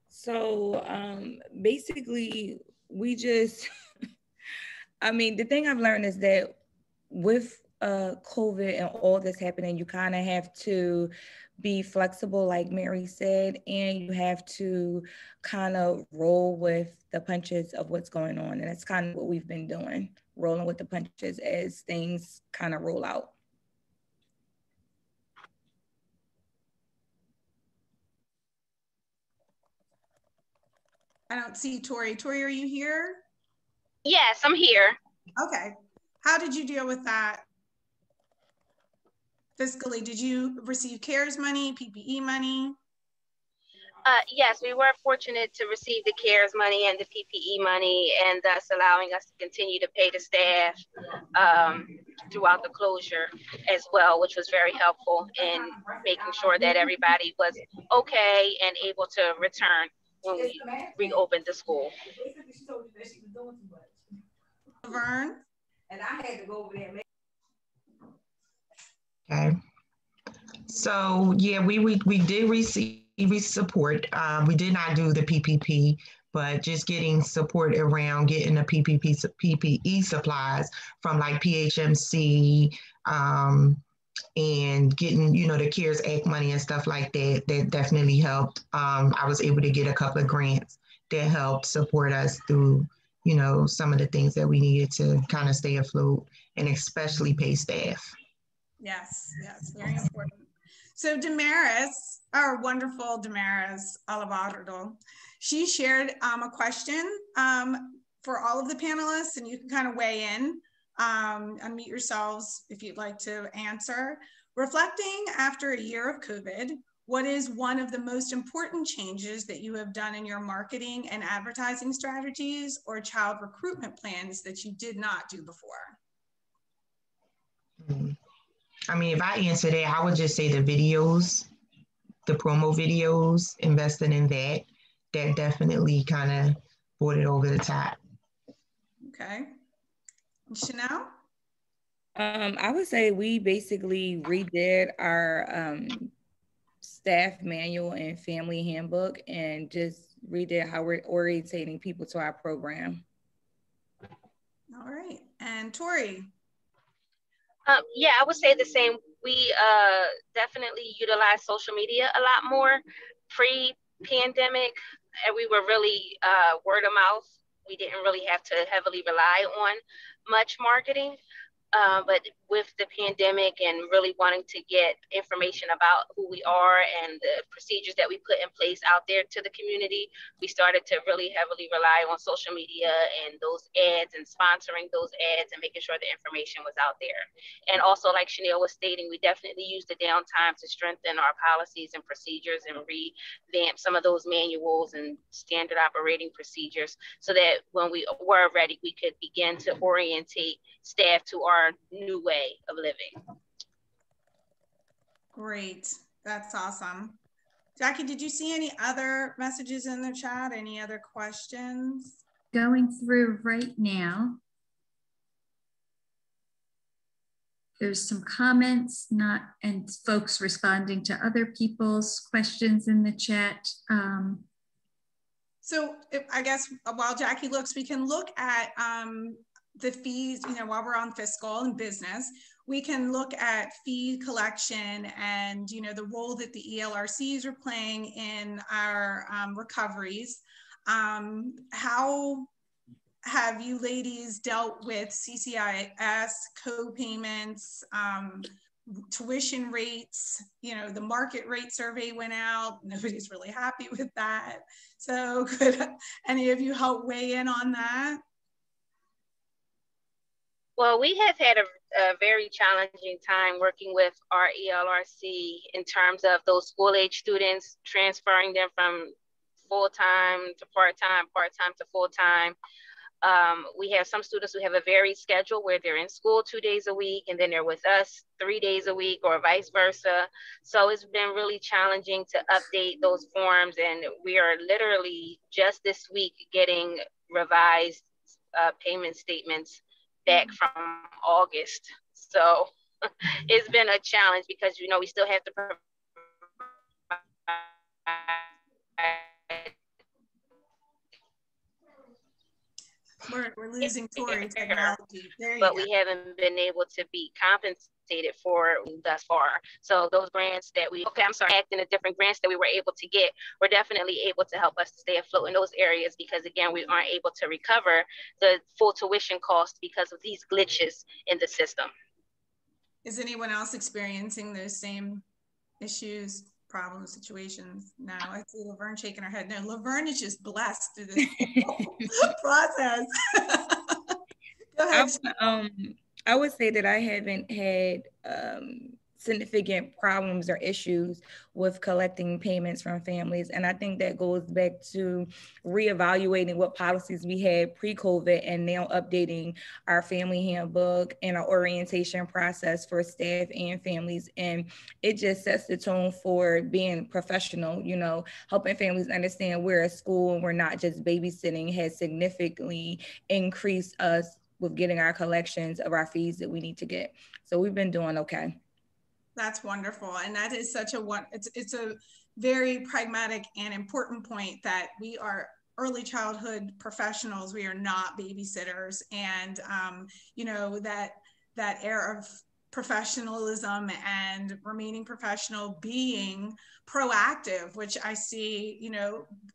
So basically, we just, I mean, the thing I've learned is that with COVID and all this happening, you kind of have to be flexible, like Mary said, and you have to kind of roll with the punches of what's going on. And that's kind of what we've been doing, rolling with the punches as things kind of roll out. I don't see Tori. Tori, are you here? Yes, I'm here. Okay. How did you deal with that fiscally? Did you receive CARES money, PPE money? Yes, we were fortunate to receive the CARES money and the PPE money, and thus allowing us to continue to pay the staff throughout the closure as well, which was very helpful in making sure that everybody was okay and able to return when we reopened the school. Vern? And I had to go over there and make. Okay. So yeah, we did receive support. We did not do the PPP, but just getting support around getting the PPE supplies from like PHMC, and getting, you know, the CARES Act money and stuff like that, that definitely helped. I was able to get a couple of grants that helped support us through, you know, some of the things that we needed to kind of stay afloat, and especially pay staff. Yes, yes, very important. So Damaris, our wonderful Damaris Alavardo, she shared a question for all of the panelists, and you can kind of weigh in, unmute yourselves if you'd like to answer. Reflecting after a year of COVID, what is one of the most important changes that you have done in your marketing and advertising strategies or child recruitment plans that you did not do before? I mean, if I answer that, I would just say the videos, the promo videos, investing in that definitely kind of brought it over the top. Okay. Chanel? I would say we basically redid our staff manual and family handbook and just redid how we're orientating people to our program. All right. And Tori? Yeah, I would say the same. We definitely utilize social media a lot more. Pre-pandemic, and we were really word of mouth. We didn't really have to heavily rely on much marketing. But with the pandemic and really wanting to get information about who we are and the procedures that we put in place out there to the community, we started to really heavily rely on social media and those ads and sponsoring those ads and making sure the information was out there. And also, like Chanel was stating, we definitely used the downtime to strengthen our policies and procedures and revamp some of those manuals and standard operating procedures so that when we were ready, we could begin to orientate staff to our new way of living. Great, that's awesome. Jackie, did you see any other messages in the chat? Any other questions? Going through right now. There's some comments, and folks responding to other people's questions in the chat. So I guess while Jackie looks, we can look at the fees, while we're on fiscal and business, we can look at fee collection and, the role that the ELRCs are playing in our recoveries. How have you ladies dealt with CCIS, co-payments, tuition rates? The market rate survey went out. Nobody's really happy with that. So could any of you help weigh in on that? Well, we have had a very challenging time working with our ELRC in terms of those school-age students, transferring them from full-time to part-time, part-time to full-time. We have some students who have a varied schedule where they're in school 2 days a week and then they're with us 3 days a week or vice versa. So it's been really challenging to update those forms, and we are literally just this week getting revised payment statements back from August. So it's been a challenge because, we still have to provide. We're losing Tori technology. But we haven't been able to be compensated for thus far. So those grants that acting the different grants that we were able to get were definitely able to help us to stay afloat in those areas, because again, we aren't able to recover the full tuition cost because of these glitches in the system. Is anyone else experiencing those same issues, problems, situations? No, I see Laverne shaking her head. No, Laverne is just blessed through this process. Go ahead. I would say that I haven't had significant problems or issues with collecting payments from families. And I think that goes back to reevaluating what policies we had pre-COVID and now updating our family handbook and our orientation process for staff and families. And it just sets the tone for being professional, helping families understand we're a school and we're not just babysitting has significantly increased us with getting our collections of our fees that we need to get. So we've been doing okay. That's wonderful. And that is it's a very pragmatic and important point that we are early childhood professionals. We are not babysitters. And, that air of professionalism and remaining professional, being proactive, which I see,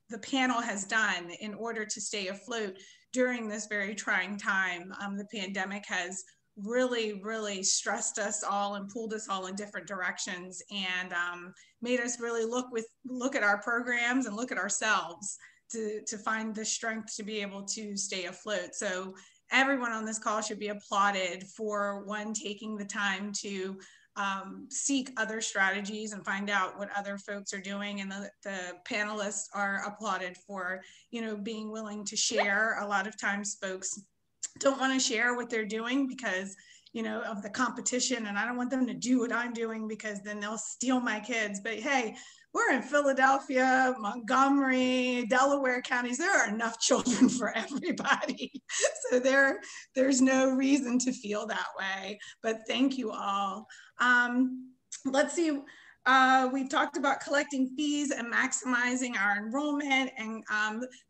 the panel has done in order to stay afloat during this very trying time. The pandemic has really, really stressed us all and pulled us all in different directions, and made us really look at our programs and look at ourselves to find the strength to be able to stay afloat. So everyone on this call should be applauded for taking the time to seek other strategies and find out what other folks are doing. And the panelists are applauded for, being willing to share. A lot of times folks don't want to share what they're doing because, of the competition, and I don't want them to do what I'm doing because then they'll steal my kids. But hey, we're in Philadelphia, Montgomery, Delaware counties. There are enough children for everybody. So there's no reason to feel that way. But thank you all. Let's see. We've talked about collecting fees and maximizing our enrollment, and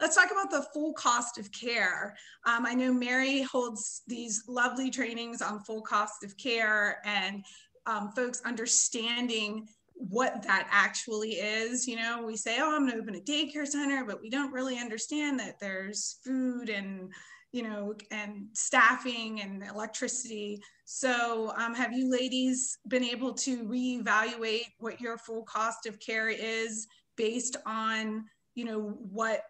let's talk about the full cost of care. I know Mary holds these lovely trainings on full cost of care and folks understanding what that actually is. We say, oh, I'm going to open a daycare center, but we don't really understand that there's food and and staffing and electricity. So have you ladies been able to reevaluate what your full cost of care is based on, what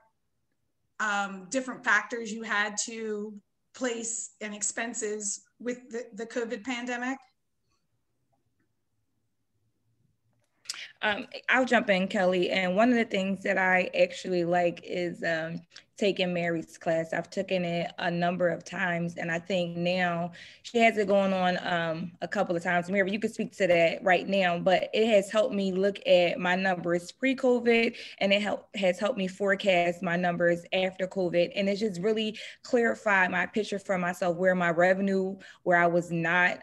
different factors you had to place and expenses with the COVID pandemic? I'll jump in, Kelly. And one of the things that I actually like is taking Mary's class. I've taken it a number of times, and I think now she has it going on a couple of times. Mary, you can speak to that right now, but it has helped me look at my numbers pre-COVID, and it has helped me forecast my numbers after COVID. And it's just really clarified my picture for myself, where my revenue, where I was not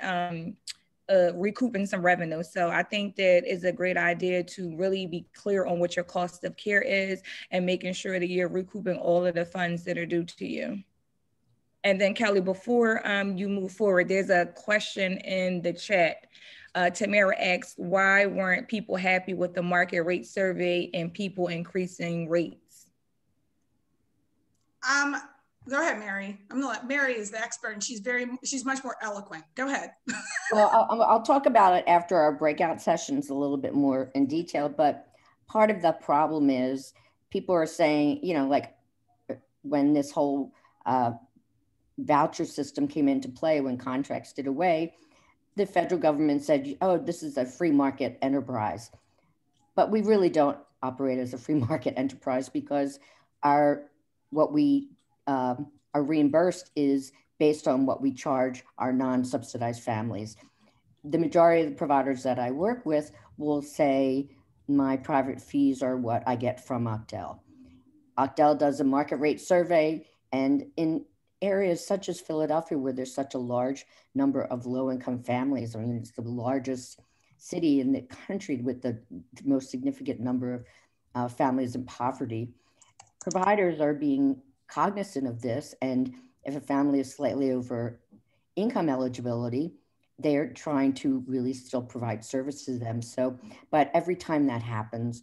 recouping some revenue. So I think that is a great idea to really be clear on what your cost of care is and making sure that you're recouping all of the funds that are due to you. And then Kelly, before you move forward, there's a question in the chat. Tamara asks, why weren't people happy with the market rate survey and people increasing rates? Go ahead, Mary. I'm gonna let Mary is the expert, and she's much more eloquent. Go ahead. Well, I'll talk about it after our breakout sessions a little bit more in detail, but part of the problem is people are saying, like when this whole voucher system came into play, when contracts did away, the federal government said, oh, this is a free market enterprise. But we really don't operate as a free market enterprise, because what we are reimbursed is based on what we charge our non-subsidized families. The majority of the providers that I work with will say my private fees are what I get from Octel. Octel does a market rate survey, and in areas such as Philadelphia, where there's such a large number of low-income families, I mean, it's the largest city in the country with the most significant number of families in poverty. Providers are being cognizant of this, and if a family is slightly over income eligibility, they're trying to really still provide service to them. So, but every time that happens,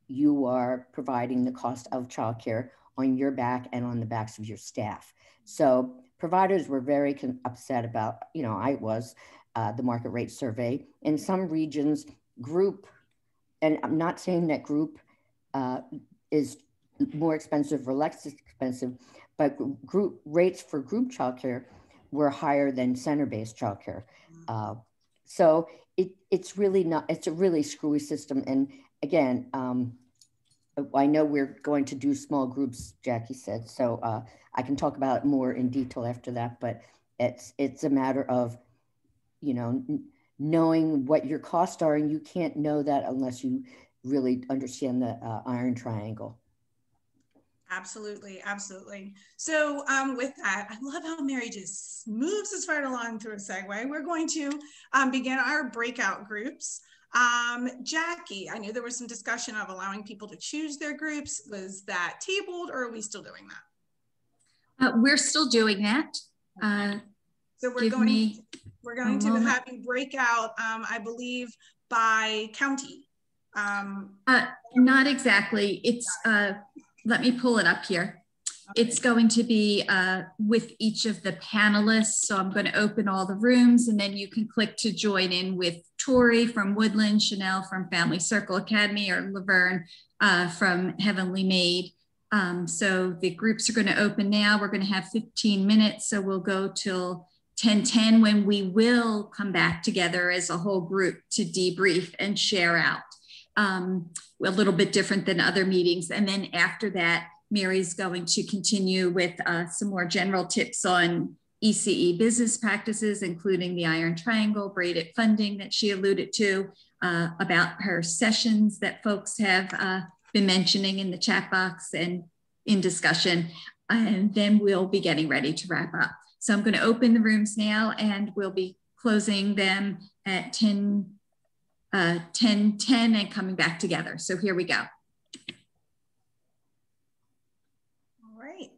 you are providing the cost of childcare on your back and on the backs of your staff. So providers were very upset about, I was, the market rate survey. In some regions, group, and I'm not saying that group is more expensive or less expensive, but group rates for group childcare were higher than center-based childcare. So it's really not, it's a really screwy system. And again, I know we're going to do small groups, Jackie said, so I can talk about it more in detail after that, but it's a matter of, knowing what your costs are, and you can't know that unless you really understand the iron triangle. Absolutely, absolutely. So with that, I love how Mary just moves us right along through a segue. We're going to begin our breakout groups. Jackie, I knew there was some discussion of allowing people to choose their groups. Was that tabled, or are we still doing that? We're still doing that. So we're going to have you break out, I believe, by county. Not exactly. It's let me pull it up here. Okay. It's going to be with each of the panelists. So I'm going to open all the rooms, and then you can click to join in with Tori from Woodland, Chanel from Family Circle Academy, or Laverne from Heavenly Maid. So the groups are going to open now. We're going to have 15 minutes. So we'll go till 10:10, when we will come back together as a whole group to debrief and share out. A little bit different than other meetings. And then after that, Mary's going to continue with some more general tips on ECE business practices, including the iron triangle, braided funding that she alluded to, about her sessions that folks have been mentioning in the chat box and in discussion. And then we'll be getting ready to wrap up. So I'm going to open the rooms now, and we'll be closing them at 10:10 and coming back together. So here we go. All right.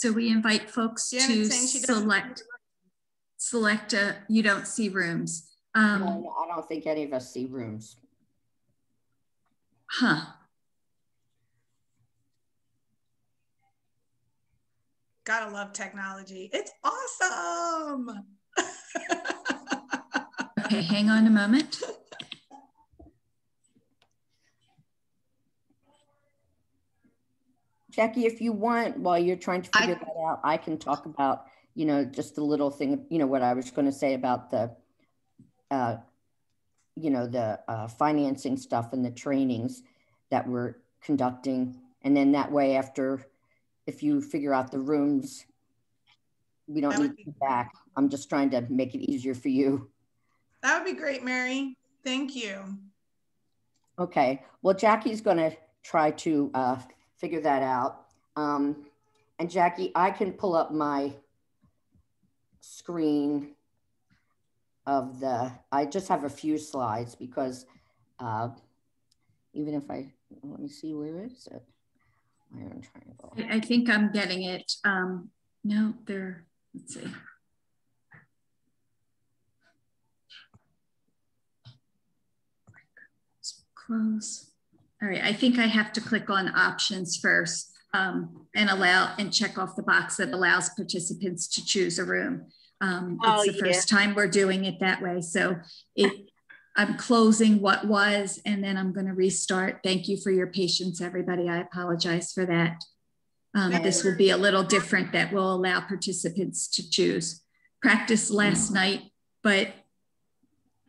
So we invite folks Janet's to saying she doesn't select a, you don't see rooms. No, I don't think any of us see rooms. Huh. Gotta love technology. It's awesome. Okay, hang on a moment. Jackie, if you want, while you're trying to figure that out, I can talk about, you know, just the little thing, you know, what I was going to say about the, you know, the financing stuff and the trainings that we're conducting. And then that way, after, if you figure out the rooms, we don't need to be back. I'm just trying to make it easier for you. That would be great, Mary. Thank you. Okay. Well, Jackie's going to try to figure that out. And Jackie, I can pull up my screen of the, I just have a few slides because even if I, let me see, where is it? Iron triangle. I think I'm getting it. No, there, let's see. Close. All right, I think I have to click on options first and allow and check off the box that allows participants to choose a room. It's the first time we're doing it that way. So I'm closing what was, and then I'm going to restart. Thank you for your patience, everybody. I apologize for that. This will be a little different, that will allow participants to choose. Practice last night, but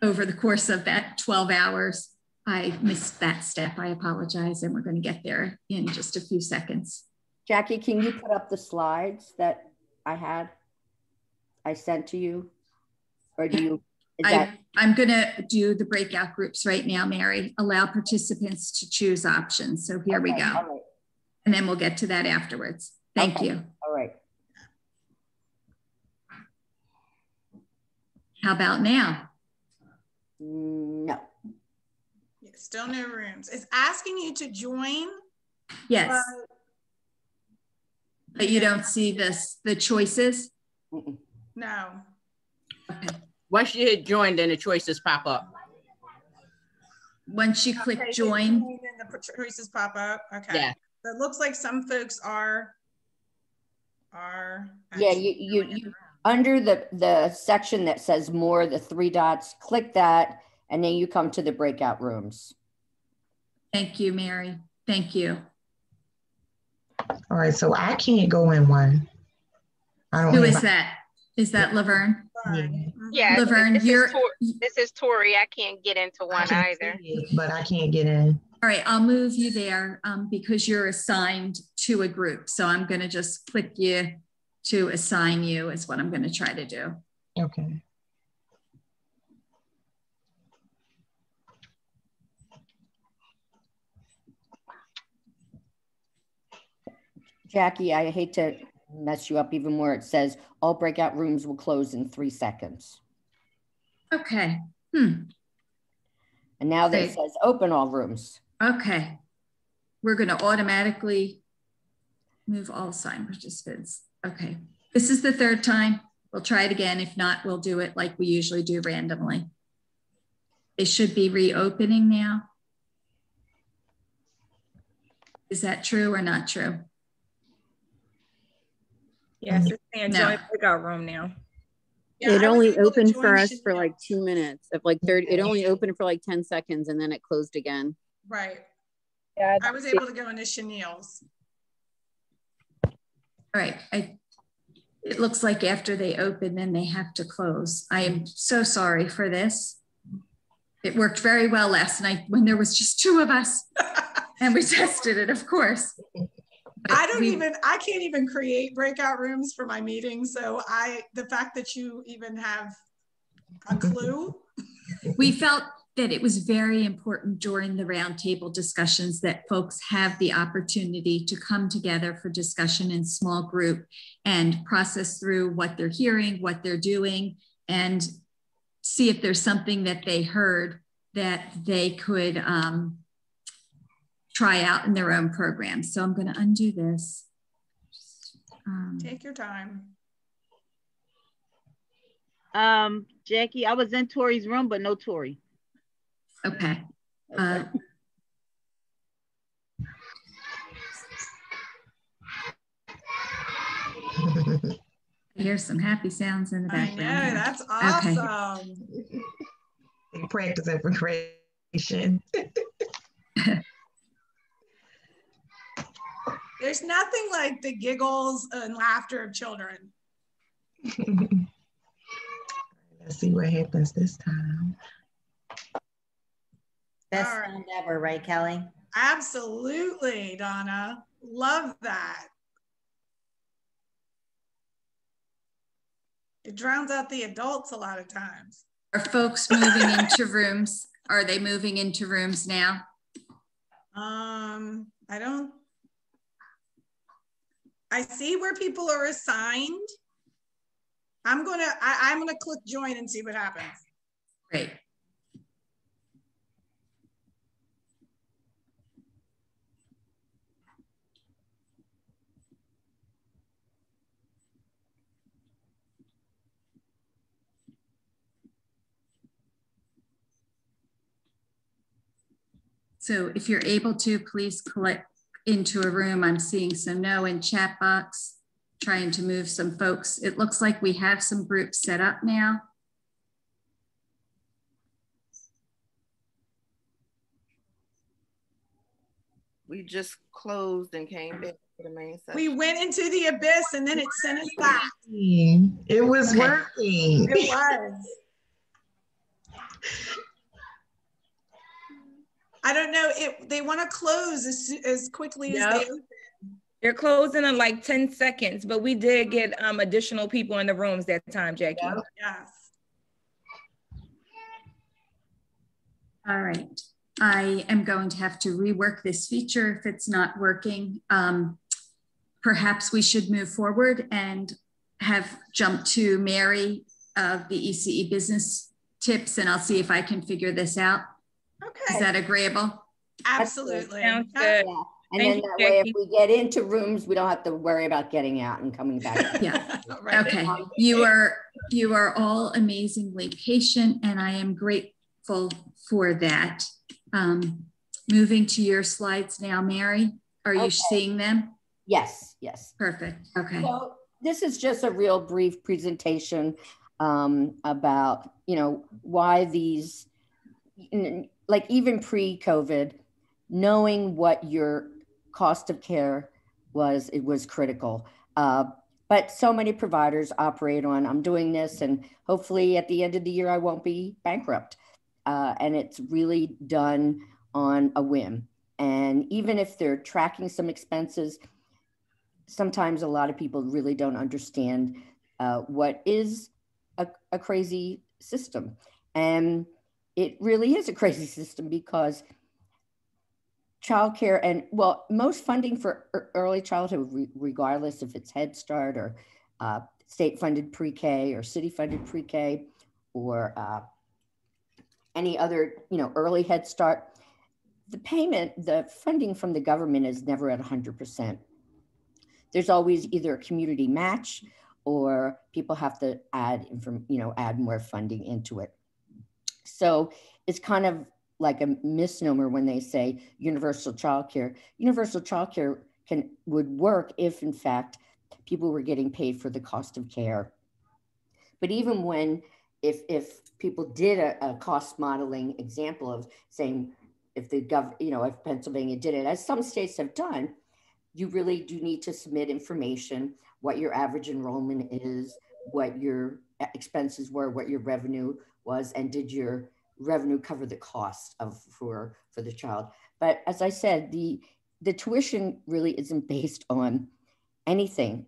over the course of that 12 hours, I missed that step. I apologize, and we're going to get there in just a few seconds. Jackie, can you put up the slides that I sent to you? Or do you? I'm going to do the breakout groups right now, Mary. Allow participants to choose options. So here we go. All right. And then we'll get to that afterwards. Thank you. All right. How about now? No. Still no rooms. It's asking you to join. Yes. But you don't see the choices? No. Okay. Once you hit join, then the choices pop up. Once you click join. Then the choices pop up. Okay. Yeah. So it looks like some folks are yeah, you under the section that says more, the 3 dots, click that, and then you come to the breakout rooms. Thank you, Mary. Thank you. All right, so I can't go in one. Who is that? Is that Laverne? Yeah, Laverne, this is Tori. I can't get into one either. But I can't get in. All right, I'll move you there because you're assigned to a group. So I'm going to just click you to assign you is what I'm going to try to do. Okay. Jackie, I hate to mess you up even more. It says all breakout rooms will close in 3 seconds. Okay. And now that it says open all rooms. Okay. We're going to automatically move all assigned participants. Okay. This is the 3rd time. We'll try it again. If not, we'll do it like we usually do randomly. It should be reopening now. Is that true or not true? Yes, it's saying join breakout room now. Yeah, it only opened for us for like 2 minutes of like 30. It only opened for like 10 seconds and then it closed again. Right. Yeah, I was able to go into Chenille's. All right. It looks like after they open, then they have to close. I am so sorry for this. It worked very well last night when there was just 2 of us and we tested it, of course. I can't even create breakout rooms for my meetings. So the fact that you even have a clue. We felt that it was very important during the roundtable discussions that folks have the opportunity to come together for discussion in small group and process through what they're hearing, what they're doing, and see if there's something that they heard that they could try out in their own program. So I'm going to undo this. Take your time. Jackie, I was in Tori's room, but no Tori. Okay. Okay. I hear some happy sounds in the background. I know, that's awesome. Okay. They practice information. There's nothing like the giggles and laughter of children. Let's see what happens this time. Best sound ever, right, Kelly? Absolutely, Donna. Love that. It drowns out the adults a lot of times. Are folks moving into rooms? Are they moving into rooms now? I see where people are assigned. I'm gonna click join and see what happens. Great. So if you're able to, please click into a room. I'm seeing some no in chat box, trying to move some folks. It looks like we have some groups set up now. We just closed and came back to the main session. We went into the abyss and then it sent us back. It was working. It was. I don't know. They want to close as quickly as they open. They're closing in like 10 seconds, but we did get additional people in the rooms that time, Jackie. Yes. All right. I am going to have to rework this feature if it's not working. Perhaps we should move forward and have jumped to Mary of the ECE business tips, and I'll see if I can figure this out. Okay. Is that agreeable? Absolutely. Sounds good. Yeah. And then that way, if we get into rooms, we don't have to worry about getting out and coming back. Yeah. Right. Okay. You are all amazingly patient, and I am grateful for that. Moving to your slides now, Mary. Are you seeing them? Yes. Yes. Perfect. Okay. So this is just a real brief presentation about, why these, like even pre-COVID, knowing what your cost of care was, it was critical. But so many providers operate on, I'm doing this and hopefully at the end of the year, I won't be bankrupt. And it's really done on a whim. And even if they're tracking some expenses, sometimes a lot of people really don't understand what is a crazy system. And it really is a crazy system because childcare and, well, most funding for early childhood, regardless if it's Head Start or state-funded pre-K or city-funded pre-K or any other, early Head Start, the funding from the government is never at 100%. There's always either a community match or people have to add more funding into it. So it's kind of like a misnomer when they say universal childcare. Universal childcare would work if, in fact, people were getting paid for the cost of care. But even when, if people did a cost modeling example of saying, if if Pennsylvania did it, as some states have done, you really do need to submit information, what your average enrollment is, what your expenses were, what your revenue was, and did your revenue cover the cost for the child. But as I said, the tuition really isn't based on anything.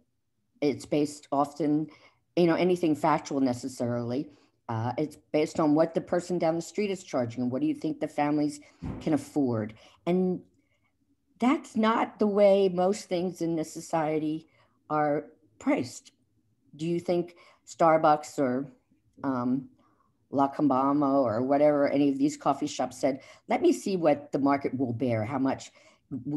It's based often, anything factual necessarily. It's based on what the person down the street is charging and what do you think the families can afford. And that's not the way most things in this society are priced. Do you think Starbucks or La Cambama or whatever, any of these coffee shops said, let me see what the market will bear, how much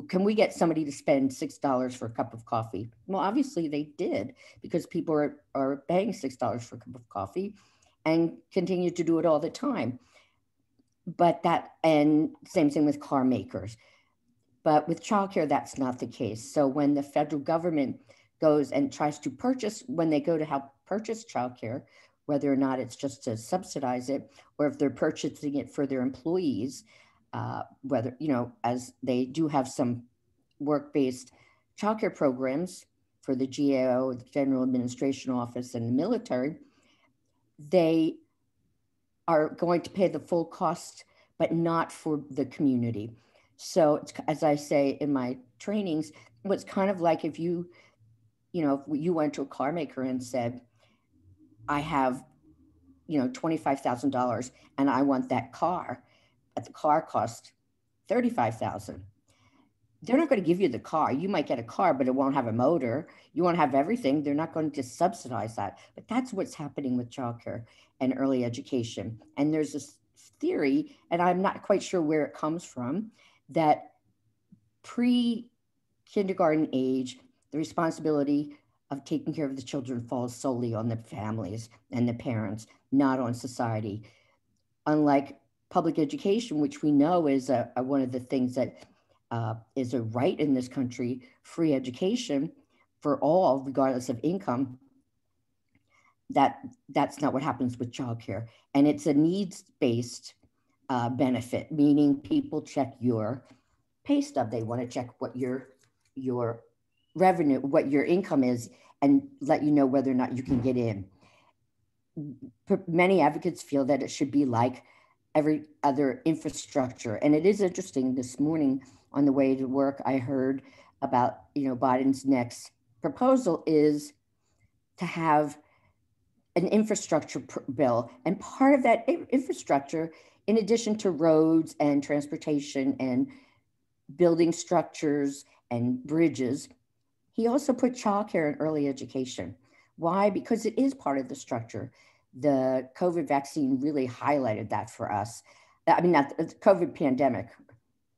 Can we get somebody to spend $6 for a cup of coffee? Well, obviously they did, because people are paying $6 for a cup of coffee and continue to do it all the time. But and same thing with car makers. But with childcare, that's not the case. So when the federal government goes and tries to purchase, when they go to help purchase childcare, whether or not it's just to subsidize it, or if they're purchasing it for their employees, whether, as they do have some work-based childcare programs for the GAO, the General Administration Office, and the military, they are going to pay the full cost, but not for the community. So it's, as I say in my trainings, it's kind of like if you went to a car maker and said, I have, $25,000 and I want that car, but the car costs $35,000. They're not going to give you the car. You might get a car, but it won't have a motor. You won't have everything. They're not going to subsidize that. But that's what's happening with childcare and early education. And there's this theory, and I'm not quite sure where it comes from, that pre-kindergarten age, the responsibility of taking care of the children falls solely on the families and the parents, not on society. Unlike public education, which we know is one of the things that is a right in this country, free education for all, regardless of income, that's not what happens with childcare. And it's a needs-based benefit, meaning people check your pay stub. They want to check what your revenue, what your income is, and let you know whether or not you can get in. Many advocates feel that it should be like every other infrastructure. And it is interesting, this morning on the way to work, I heard about, Biden's next proposal is to have an infrastructure bill. And part of that infrastructure, in addition to roads and transportation and building structures and bridges, he also put childcare and early education. Why? Because it is part of the structure. The COVID vaccine really highlighted that for us. I mean, not the COVID pandemic,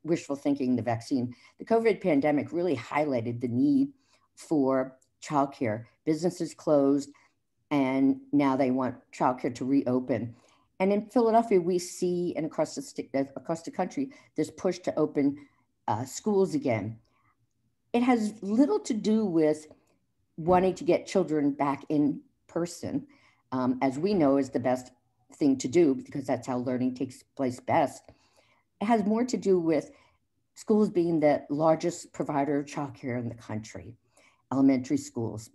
wishful thinking, the vaccine. The COVID pandemic really highlighted the need for childcare. Businesses closed, and now they want childcare to reopen. And in Philadelphia, we see, and across the country, this push to open schools again. It has little to do with wanting to get children back in person, as we know is the best thing to do, because that's how learning takes place best. It has more to do with schools being the largest provider of childcare in the country, elementary schools,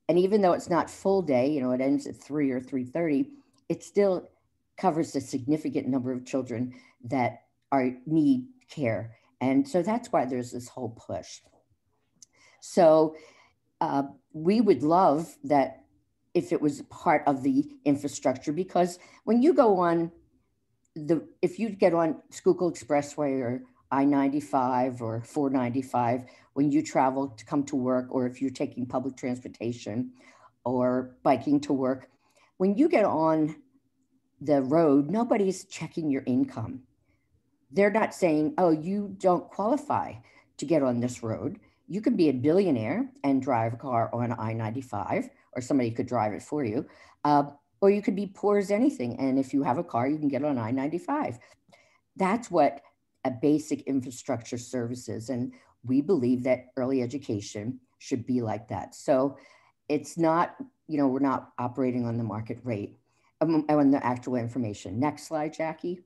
and even though it's not full day, it ends at 3 or 3:30, it still covers a significant number of children that need care. And so that's why there's this whole push. So we would love that if it was part of the infrastructure, because when you go on if you get on Schuylkill Expressway or I-95 or 495, when you travel to come to work, or if you're taking public transportation or biking to work, when you get on the road, nobody's checking your income. They're not saying, oh, you don't qualify to get on this road. You could be a billionaire and drive a car on I-95, or somebody could drive it for you. Or you could be poor as anything. And if you have a car, you can get on I-95. That's what a basic infrastructure service is. And we believe that early education should be like that. So it's not, we're not operating on the market rate, on the actual information. Next slide, Jackie.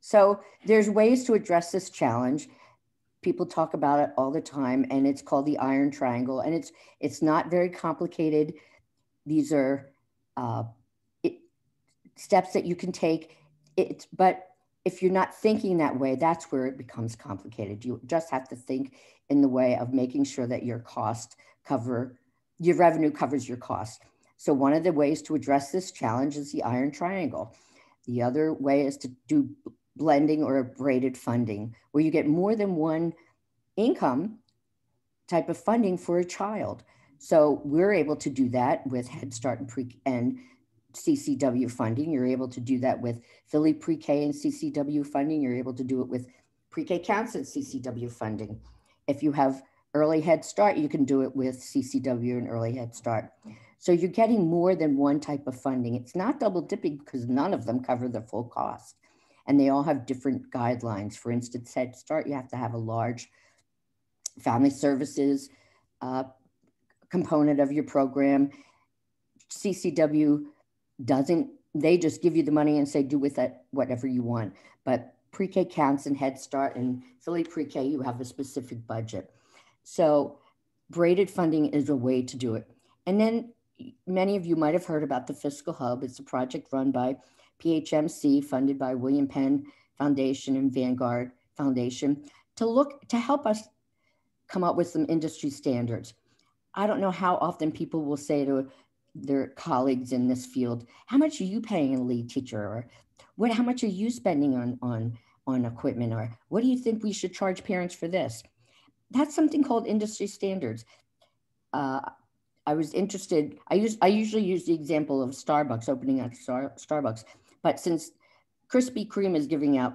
So there's ways to address this challenge. People talk about it all the time, and it's called the iron triangle. And it's not very complicated. These are steps that you can take. But if you're not thinking that way, that's where it becomes complicated. You just have to think in the way of making sure that your revenue covers your cost. So one of the ways to address this challenge is the iron triangle. The other way is to do blending or braided funding, where you get more than one income type of funding for a child. So we're able to do that with Head Start and CCW funding. You're able to do that with Philly Pre-K and CCW funding. You're able to do it with Pre-K Counts and CCW funding. If you have Early Head Start, you can do it with CCW and Early Head Start. So you're getting more than one type of funding. It's not double dipping because none of them cover the full cost. And they all have different guidelines. For instance, Head Start, you have to have a large family services component of your program. CCW doesn't, they just give you the money and say, do with it whatever you want. But Pre-K Counts and Head Start and Philly Pre-K, you have a specific budget. So braided funding is a way to do it. And then many of you might have heard about the Fiscal Hub. It's a project run by PHMC, funded by William Penn Foundation and Vanguard Foundation, to help us come up with some industry standards. I don't know how often people will say to their colleagues in this field, how much are you paying a lead teacher? Or how much are you spending on equipment? Or what do you think we should charge parents for this? That's something called industry standards. I was interested, I usually use the example of Starbucks, opening up Starbucks, but since Krispy Kreme is giving out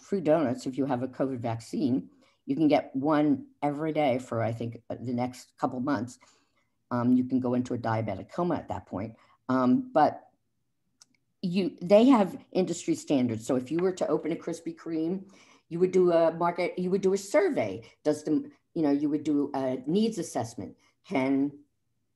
free donuts if you have a COVID vaccine, you can get one every day for, I think, the next couple months. You can go into a diabetic coma at that point. But they have industry standards. So if you were to open a Krispy Kreme, you would do a survey. You would do a needs assessment. Can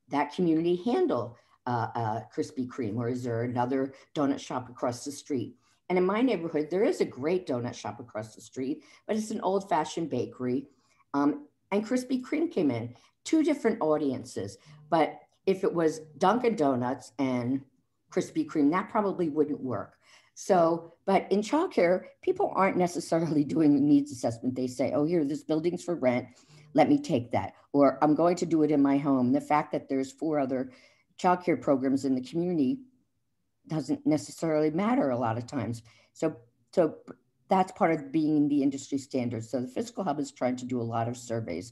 that community handle a Krispy Kreme, or is there another donut shop across the street? And in my neighborhood, there is a great donut shop across the street, but it's an old-fashioned bakery. And Krispy Kreme came in, two different audiences. But if it was Dunkin' Donuts and Krispy Kreme, that probably wouldn't work. So, but in childcare, people aren't necessarily doing a needs assessment. They say, oh, here, this building's for rent. Let me take that. Or I'm going to do it in my home. The fact that there's 4 other childcare programs in the community doesn't necessarily matter a lot of times. So that's part of being the industry standard. So the Fiscal Hub is trying to do a lot of surveys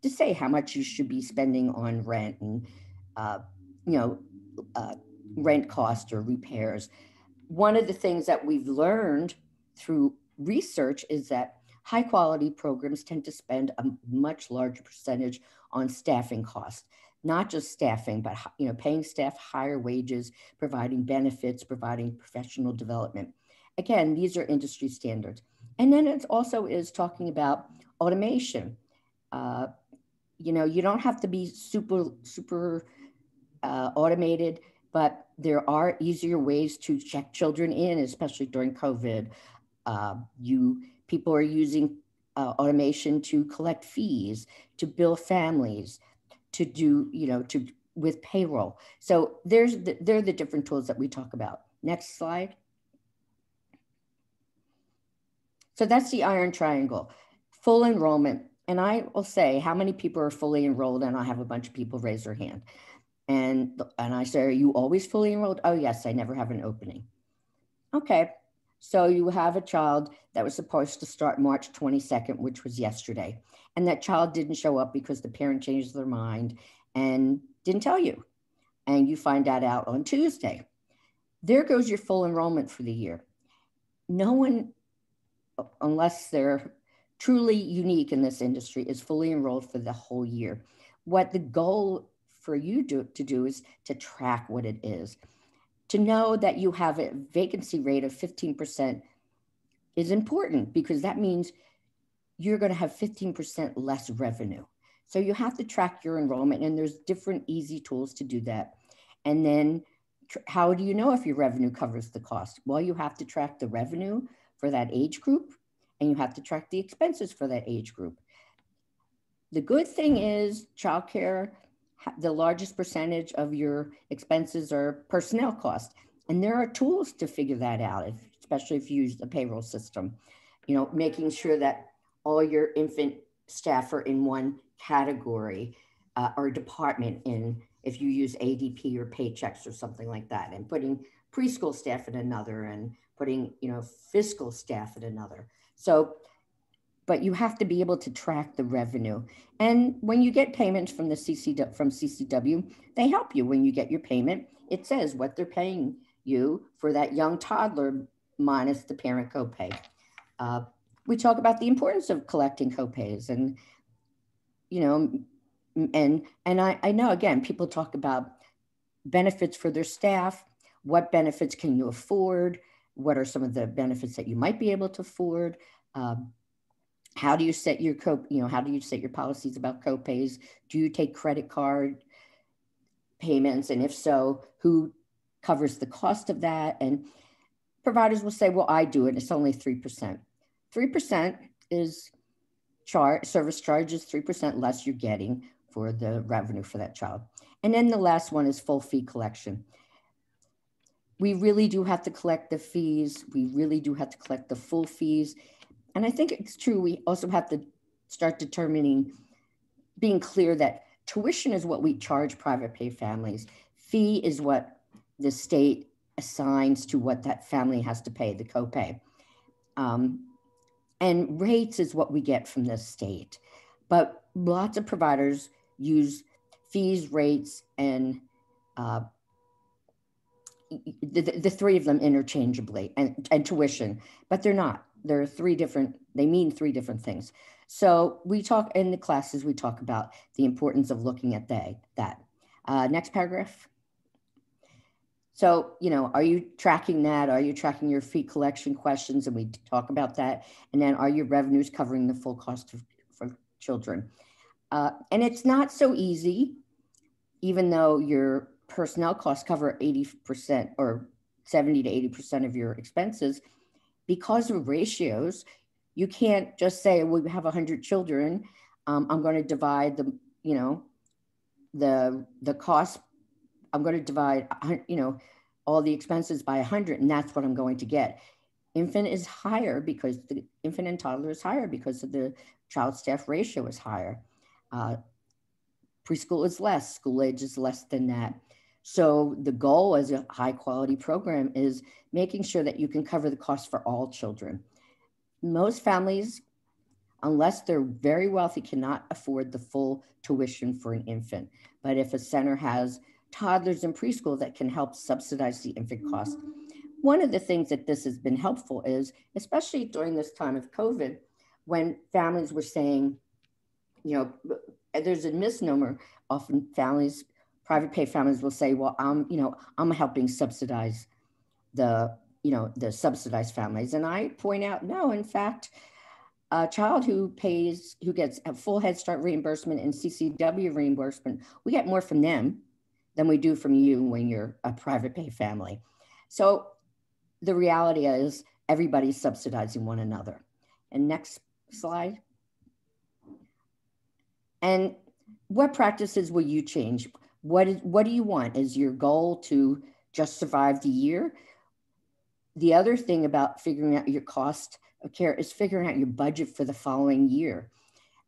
to say how much you should be spending on rent and, rent cost or repairs. One of the things that we've learned through research is that high quality programs tend to spend a much larger percentage on staffing costs, not just staffing, but paying staff higher wages, providing benefits, providing professional development. Again, these are industry standards. And then it also is talking about automation. You don't have to be super automated, but there are easier ways to check children in, especially during COVID. People are using automation to collect fees, to bill families, to do, with payroll. So they're the different tools that we talk about. Next slide. So that's the iron triangle, full enrollment. And I will say, how many people are fully enrolled? And I have a bunch of people raise their hand. And I say, are you always fully enrolled? Oh yes, I never have an opening. Okay, so you have a child that was supposed to start March 22nd, which was yesterday. And that child didn't show up because the parent changed their mind and didn't tell you. And you find that out on Tuesday. There goes your full enrollment for the year. No one, unless they're truly unique in this industry, is fully enrolled for the whole year. What the goal for you to do is to track what it is. To know that you have a vacancy rate of 15% is important, because that means you're going to have 15% less revenue. So you have to track your enrollment, and there's different easy tools to do that. And then how do you know if your revenue covers the cost? Well, you have to track the revenue for that age group, and you have to track the expenses for that age group. The good thing is childcare, the largest percentage of your expenses are personnel costs. And there are tools to figure that out, especially if you use the payroll system. Making sure that all your infant staff are in one category or department if you use ADP or Paychecks or something like that, and putting preschool staff in another, and putting fiscal staff in another. So but you have to be able to track the revenue. And when you get payments from the CCW, they help you. When you get your payment, it says what they're paying you for that young toddler minus the parent copay. We talk about the importance of collecting copays, and you know, and I know, again, people talk about benefits for their staff. What benefits can you afford? What are some of the benefits that you might be able to afford? How do you set your how do you set your policies about copays? Do you take credit card payments? And if so, who covers the cost of that? And providers will say, well, I do it. It's only 3%. 3% is service charge is 3% less you're getting for the revenue for that child. And then the last one is full fee collection. We really do have to collect the fees. We really do have to collect the full fees. And I think it's true, we also have to start being clear that tuition is what we charge private pay families. Fee is what the state assigns to what that family has to pay, the copay. And rates is what we get from the state. But lots of providers use fees, rates, and the three of them interchangeably, and tuition, but they're not. They mean three different things. So we talk in the classes, we talk about the importance of looking at that. Next paragraph. So, are you tracking that? Are you tracking your fee collection questions? And we talk about that. And then are your revenues covering the full cost for children? And it's not so easy, even though your personnel costs cover 80% or 70 to 80% of your expenses. Because of ratios, you can't just say, well, we have 100 children. I'm going to divide the cost. I'm going to divide, all the expenses by 100, and that's what I'm going to get. Infant is higher because the infant and toddler is higher because of the child staff ratio is higher. Preschool is less, school age is less than that. So the goal as a high quality program is making sure that you can cover the cost for all children. Most families, unless they're very wealthy, cannot afford the full tuition for an infant. But if a center has toddlers in preschool that can help subsidize the infant cost. One of the things that this has been helpful is, especially during this time of COVID, when families were saying, there's a misnomer, often private pay families will say, well, I'm helping subsidize the subsidized families. And I point out, no, in fact, a child who gets a full Head Start reimbursement and CCW reimbursement, we get more from them than we do from you when you're a private pay family. So the reality is everybody's subsidizing one another. And next slide. And what practices will you change? What do you want? Is your goal to just survive the year? The other thing about figuring out your cost of care is figuring out your budget for the following year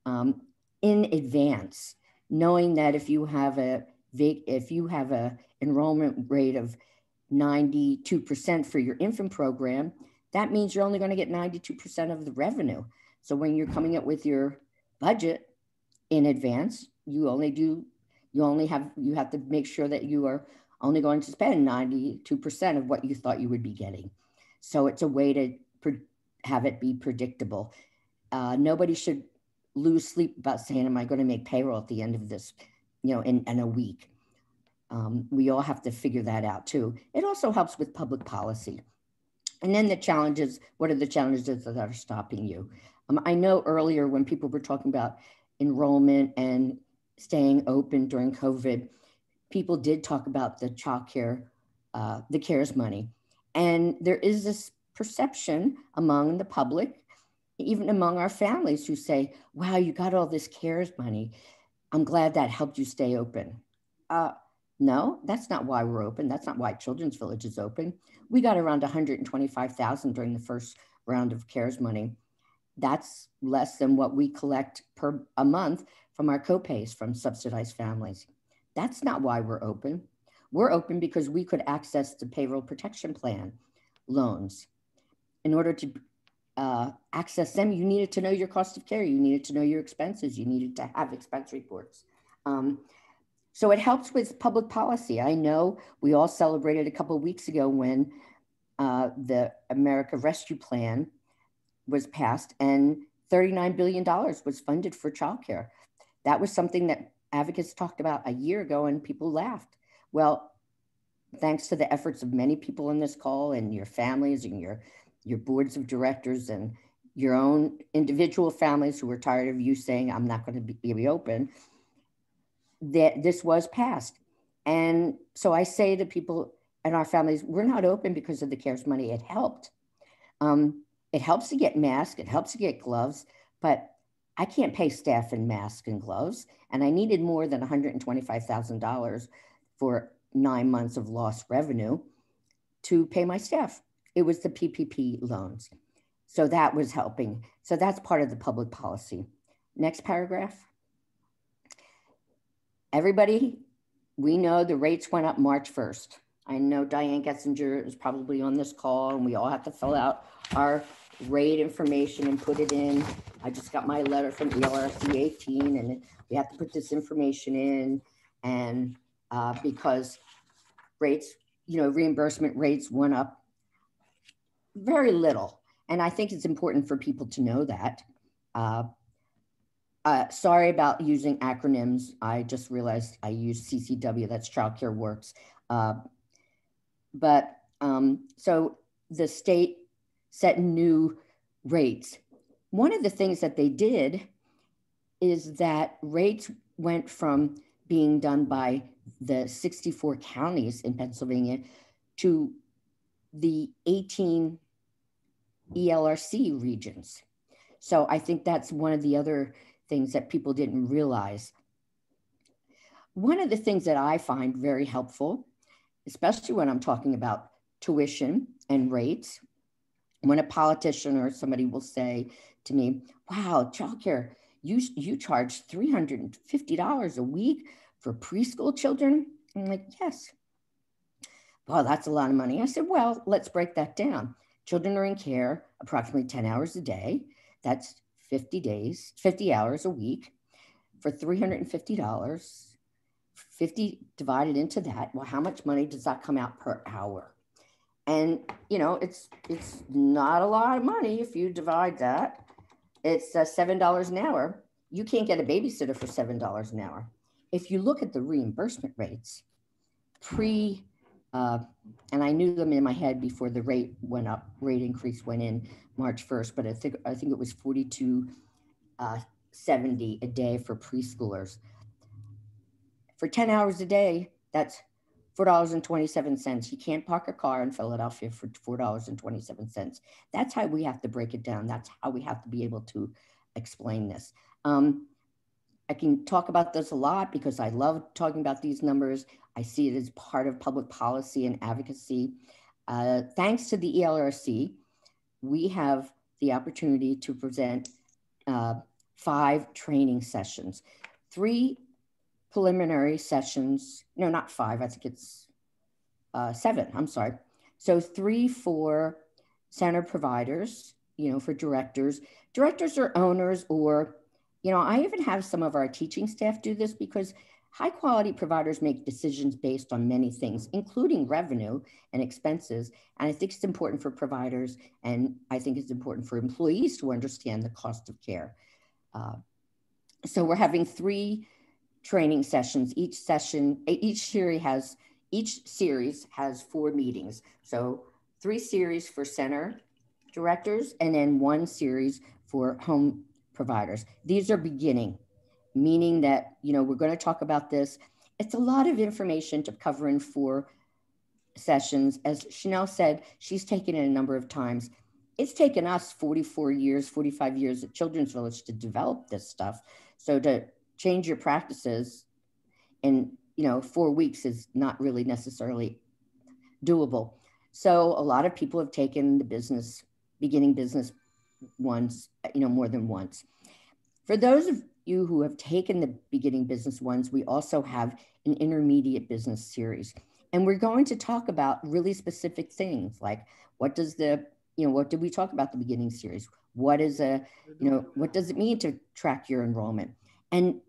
in advance, knowing that if you have a enrollment rate of 92% for your infant program, that means you're only going to get 92% of the revenue. So when you're coming up with your budget in advance, you have to make sure that you are only going to spend 92% of what you thought you would be getting. So it's a way to have it be predictable. Nobody should lose sleep about saying, am I going to make payroll at the end of this, in a week? We all have to figure that out too. It also helps with public policy. And then the challenges, what are the challenges that are stopping you? I know earlier when people were talking about enrollment and staying open during COVID, people did talk about the child care, the CARES money. And there is this perception among the public, even among our families, who say, wow, you got all this CARES money. I'm glad that helped you stay open. No, that's not why we're open. That's not why Children's Village is open. We got around $125,000 during the first round of CARES money. That's less than what we collect a month from our copays from subsidized families. That's not why we're open. We're open because we could access the payroll protection plan loans. In order to access them, you needed to know your cost of care. You needed to know your expenses. You needed to have expense reports. So it helps with public policy. I know we all celebrated a couple of weeks ago when the America Rescue Plan was passed and $39 billion was funded for childcare. That was something that advocates talked about a year ago and people laughed. Well, thanks to the efforts of many people in this call and your families and your boards of directors and your own individual families who were tired of you saying, I'm not going to be reopened, that this was passed. And so I say to people and our families, we're not open because of the CARES money. It helped. It helps to get masks, it helps to get gloves, but I can't pay staff in masks and gloves. And I needed more than $125,000 for 9 months of lost revenue to pay my staff. It was the PPP loans. So that was helping. So that's part of the public policy. Next paragraph. Everybody, we know the rates went up March 1st. I know Diane Getzinger is probably on this call and we all have to fill out our rate information and put it in. I just got my letter from ELRC 18 and we have to put this information in. And because rates, reimbursement rates went up very little. And I think it's important for people to know that. Sorry about using acronyms. I just realized I used CCW, that's Child Care Works. So the state set new rates. One of the things that they did is that rates went from being done by the 64 counties in Pennsylvania to the 18 ELRC regions. So I think that's one of the other things that people didn't realize. One of the things that I find very helpful, especially when I'm talking about tuition and rates, when a politician or somebody will say to me, wow, childcare, you charge $350 a week for preschool children? I'm like, yes. Well, that's a lot of money. I said, well, let's break that down. Children are in care approximately 10 hours a day. That's 50 hours a week for $350. 50 divided into that. Well, how much money does that come out per hour? And, it's not a lot of money if you divide that. It's $7 an hour. You can't get a babysitter for $7 an hour. If you look at the reimbursement rates, and I knew them in my head before the rate went up, rate increase went in March 1st, but I think it was $42.70 a day for preschoolers. For 10 hours a day, that's $4.27. You can't park a car in Philadelphia for $4.27. That's how we have to break it down. That's how we have to be able to explain this. I can talk about this a lot because I love talking about these numbers. I see it as part of public policy and advocacy. Thanks to the ELRC, we have the opportunity to present 5 training sessions, 3 preliminary sessions, no, not 5, I think it's 7, I'm sorry. So 3 for center providers, for directors or owners, or, I even have some of our teaching staff do this because high quality providers make decisions based on many things, including revenue and expenses. And I think it's important for providers, and I think it's important for employees to understand the cost of care. So we're having 3 training sessions. Each series has 4 meetings. So 3 series for center directors and then 1 series for home providers. These are beginning, meaning that, we're going to talk about this. It's a lot of information to cover in 4 sessions. As Chanel said, she's taken it a number of times. It's taken us 45 years at Children's Village to develop this stuff. So to change your practices in 4 weeks is not really necessarily doable. So a lot of people have taken the beginning business ones, more than once. For those of you who have taken the beginning business ones, we also have an intermediate business series. And we're going to talk about really specific things like what does the what did we talk about the beginning series? What is what does it mean to track your enrollment? And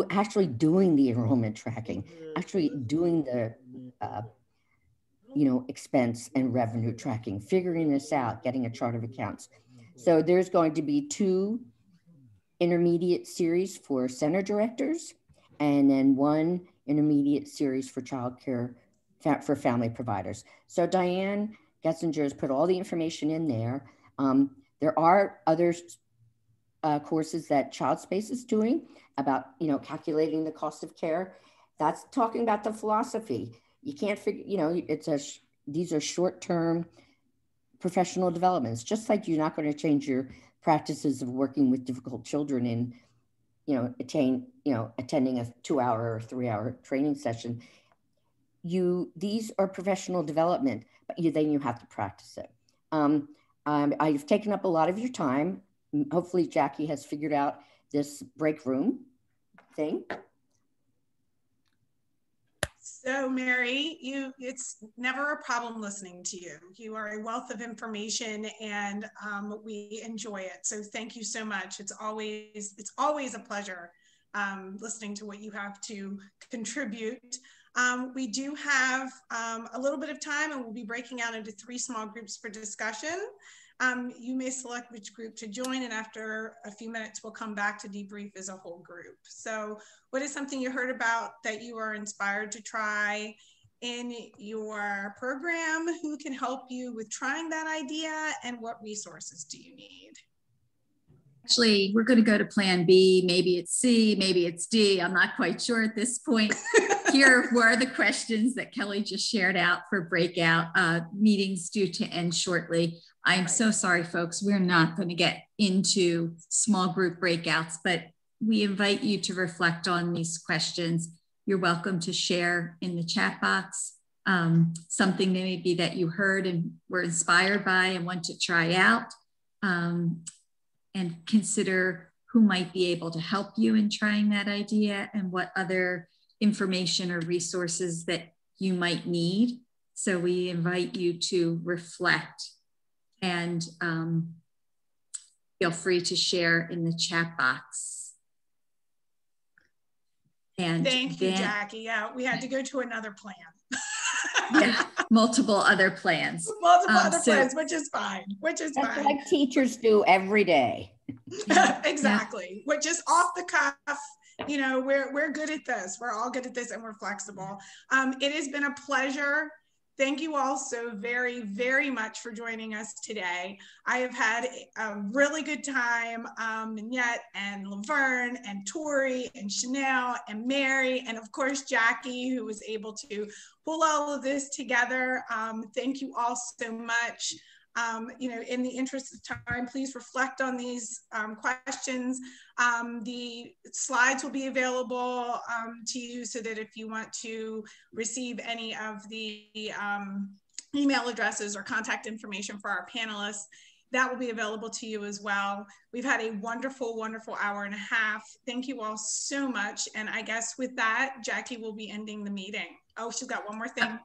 actually doing the enrollment tracking, actually doing the, expense and revenue tracking, figuring this out, getting a chart of accounts. So there's going to be 2 intermediate series for center directors, and then 1 intermediate series for childcare for family providers. So Diane Getzinger has put all the information in there. There are other courses that Child Space is doing about, calculating the cost of care. That's talking about the philosophy. You can't figure, these are short-term professional developments, just like you're not going to change your practices of working with difficult children in, attending a 2-hour or 3-hour training session. These are professional development, but then you have to practice it. I've taken up a lot of your time. Hopefully Jackie has figured out this break room thing. So Mary, it's never a problem listening to you. You are a wealth of information, and we enjoy it. So thank you so much. It's always a pleasure listening to what you have to contribute. We do have a little bit of time, and we'll be breaking out into 3 small groups for discussion. You may select which group to join, and after a few minutes, we'll come back to debrief as a whole group. So what is something you heard about that you are inspired to try in your program? Who can help you with trying that idea, and what resources do you need? Actually, we're going to go to plan B. Maybe it's C, maybe it's D. I'm not quite sure at this point. Here were the questions that Kelly just shared out for breakout meetings due to end shortly. I'm so sorry, folks. We're not going to get into small group breakouts, but we invite you to reflect on these questions. You're welcome to share in the chat box something maybe that you heard and were inspired by and want to try out, and consider who might be able to help you in trying that idea and what other information or resources that you might need. So we invite you to reflect, and feel free to share in the chat box. And thank you, Jackie. Yeah, we had to go to another plan. Yeah, multiple other plans. Multiple other plans, which is fine. That's like teachers do every day. Exactly. Yeah. Which is off the cuff. We're good at this. We're all good at this, and we're flexible. It has been a pleasure. Thank you all so very, very much for joining us today. I have had a really good time. Minette and Laverne and Tori and Chanel and Mary, and of course, Jackie, who was able to pull all of this together. Thank you all so much. In the interest of time, please reflect on these questions. The slides will be available to you, so that if you want to receive any of the email addresses or contact information for our panelists, that will be available to you as well. We've had a wonderful, wonderful hour and a half. Thank you all so much. And I guess with that, Jackie will be ending the meeting. Oh, she's got one more thing.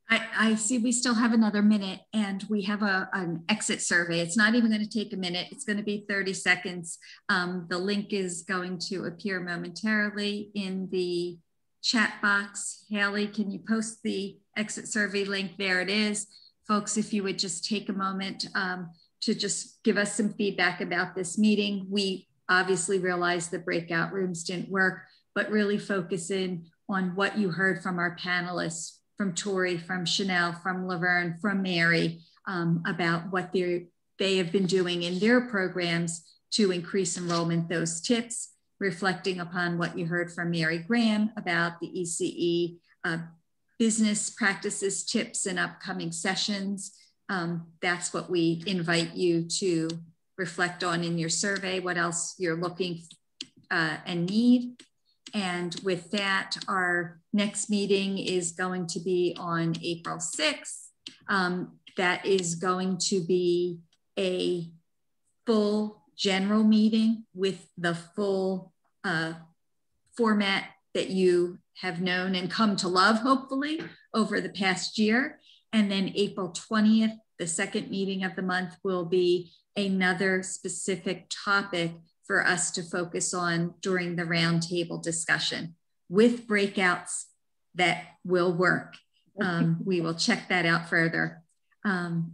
I see we still have another minute, and we have an exit survey. It's not even going to take a minute. It's going to be 30 seconds. The link is going to appear momentarily in the chat box. Haley, can you post the exit survey link? There it is. Folks, if you would just take a moment to just give us some feedback about this meeting. We obviously realized the breakout rooms didn't work, but really focus in on what you heard from our panelists, from Tori, from Chanel, from Laverne, from Mary, about what they have been doing in their programs to increase enrollment, those tips, reflecting upon what you heard from Mary Graham about the ECE business practices tips and upcoming sessions. That's what we invite you to reflect on in your survey, what else you're looking and need. And with that, our next meeting is going to be on April 6th. That is going to be a full general meeting with the full format that you have known and come to love, hopefully, over the past year. And then April 20th, The second meeting of the month will be another specific topic for us to focus on during the roundtable discussion with breakouts that will work. We will check that out further.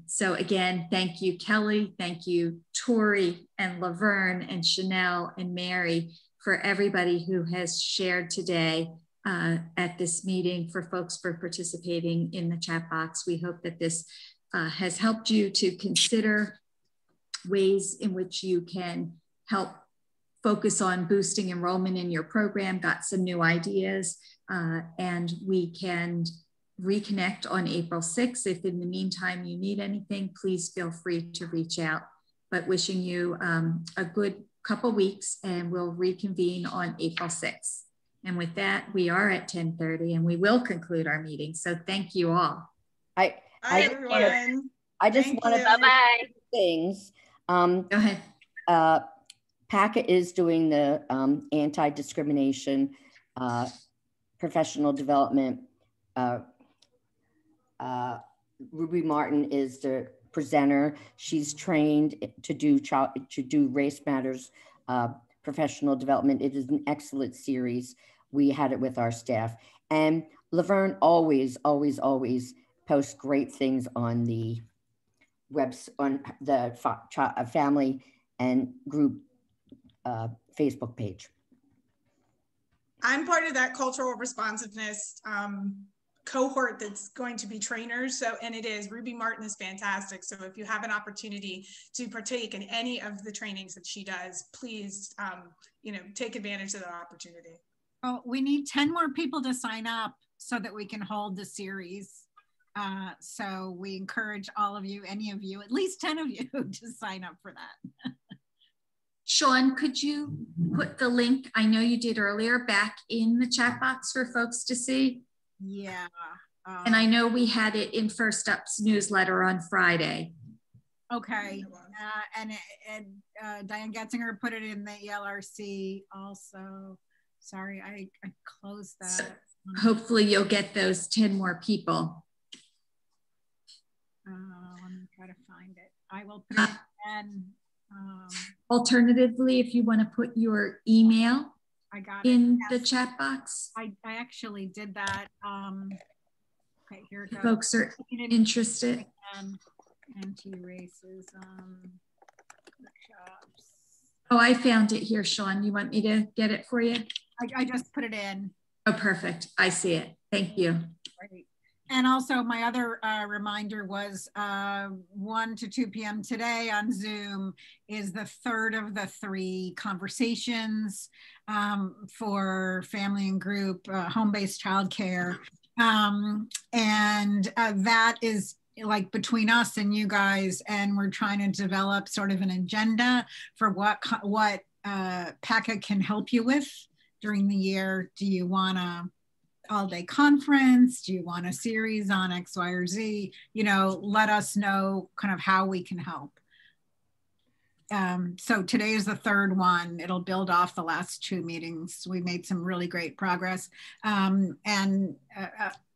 So again, thank you, Kelly. Thank you, Tori and Laverne and Chanel and Mary, for everybody who has shared today at this meeting, for folks for participating in the chat box. We hope that this has helped you to consider ways in which you can help focus on boosting enrollment in your program, got some new ideas, and we can reconnect on April 6th. If in the meantime you need anything, please feel free to reach out. But wishing you a good couple weeks, and we'll reconvene on April 6th. And with that, we are at 10:30 and we will conclude our meeting. So thank you all. Bye, everyone. I just want to bye-bye things. Go ahead. PACA is doing the anti-discrimination professional development. Ruby Martin is the presenter. She's trained to do Race Matters professional development. It is an excellent series. We had it with our staff. And Laverne always posts great things on the on the family and group Facebook page. I'm part of that cultural responsiveness cohort that's going to be trainers. So, and it is, Ruby Martin is fantastic. So if you have an opportunity to partake in any of the trainings that she does, please, take advantage of that opportunity. Oh, we need 10 more people to sign up so that we can hold the series. So we encourage all of you, any of you, at least 10 of you, to sign up for that. Sean, could you put the link, I know you did earlier, back in the chat box for folks to see? Yeah. And I know we had it in First Up's newsletter on Friday. Okay. And Diane Getzinger put it in the ELRC also. Sorry, I closed that. So hopefully you'll get those 10 more people. Let me try to find it. I will put it in. Alternatively, if you want to put your email in the chat box. I actually did that. Okay, here it goes. Folks are interested. Anti-racism workshops. Oh, I found it here, Sean. You want me to get it for you? I just put it in. Oh, perfect. I see it. Thank you. Right. And also my other reminder was 1 to 2 p.m. today on Zoom is the third of the 3 conversations for family and group home-based childcare. And that is like between us and you guys, and we're trying to develop sort of an agenda for what PACA can help you with during the year. Do you want a all-day conference? Do you want a series on X, Y, or Z? Let us know kind of how we can help. So today is the third one. It'll build off the last 2 meetings. We made some really great progress. And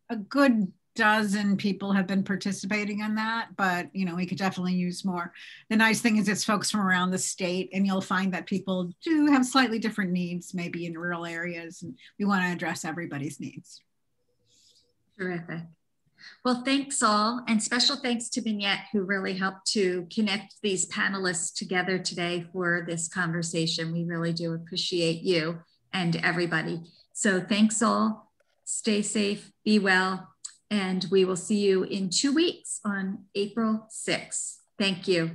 a good dozen people have been participating in that, but we could definitely use more. The nice thing is it's folks from around the state, and you'll find that people do have slightly different needs, maybe in rural areas, and we want to address everybody's needs. Terrific. Well, thanks all, and special thanks to Vignette, who really helped to connect these panelists together today for this conversation. We really do appreciate you and everybody. So thanks all. Stay safe, be well. And we will see you in 2 weeks on April 6th. Thank you.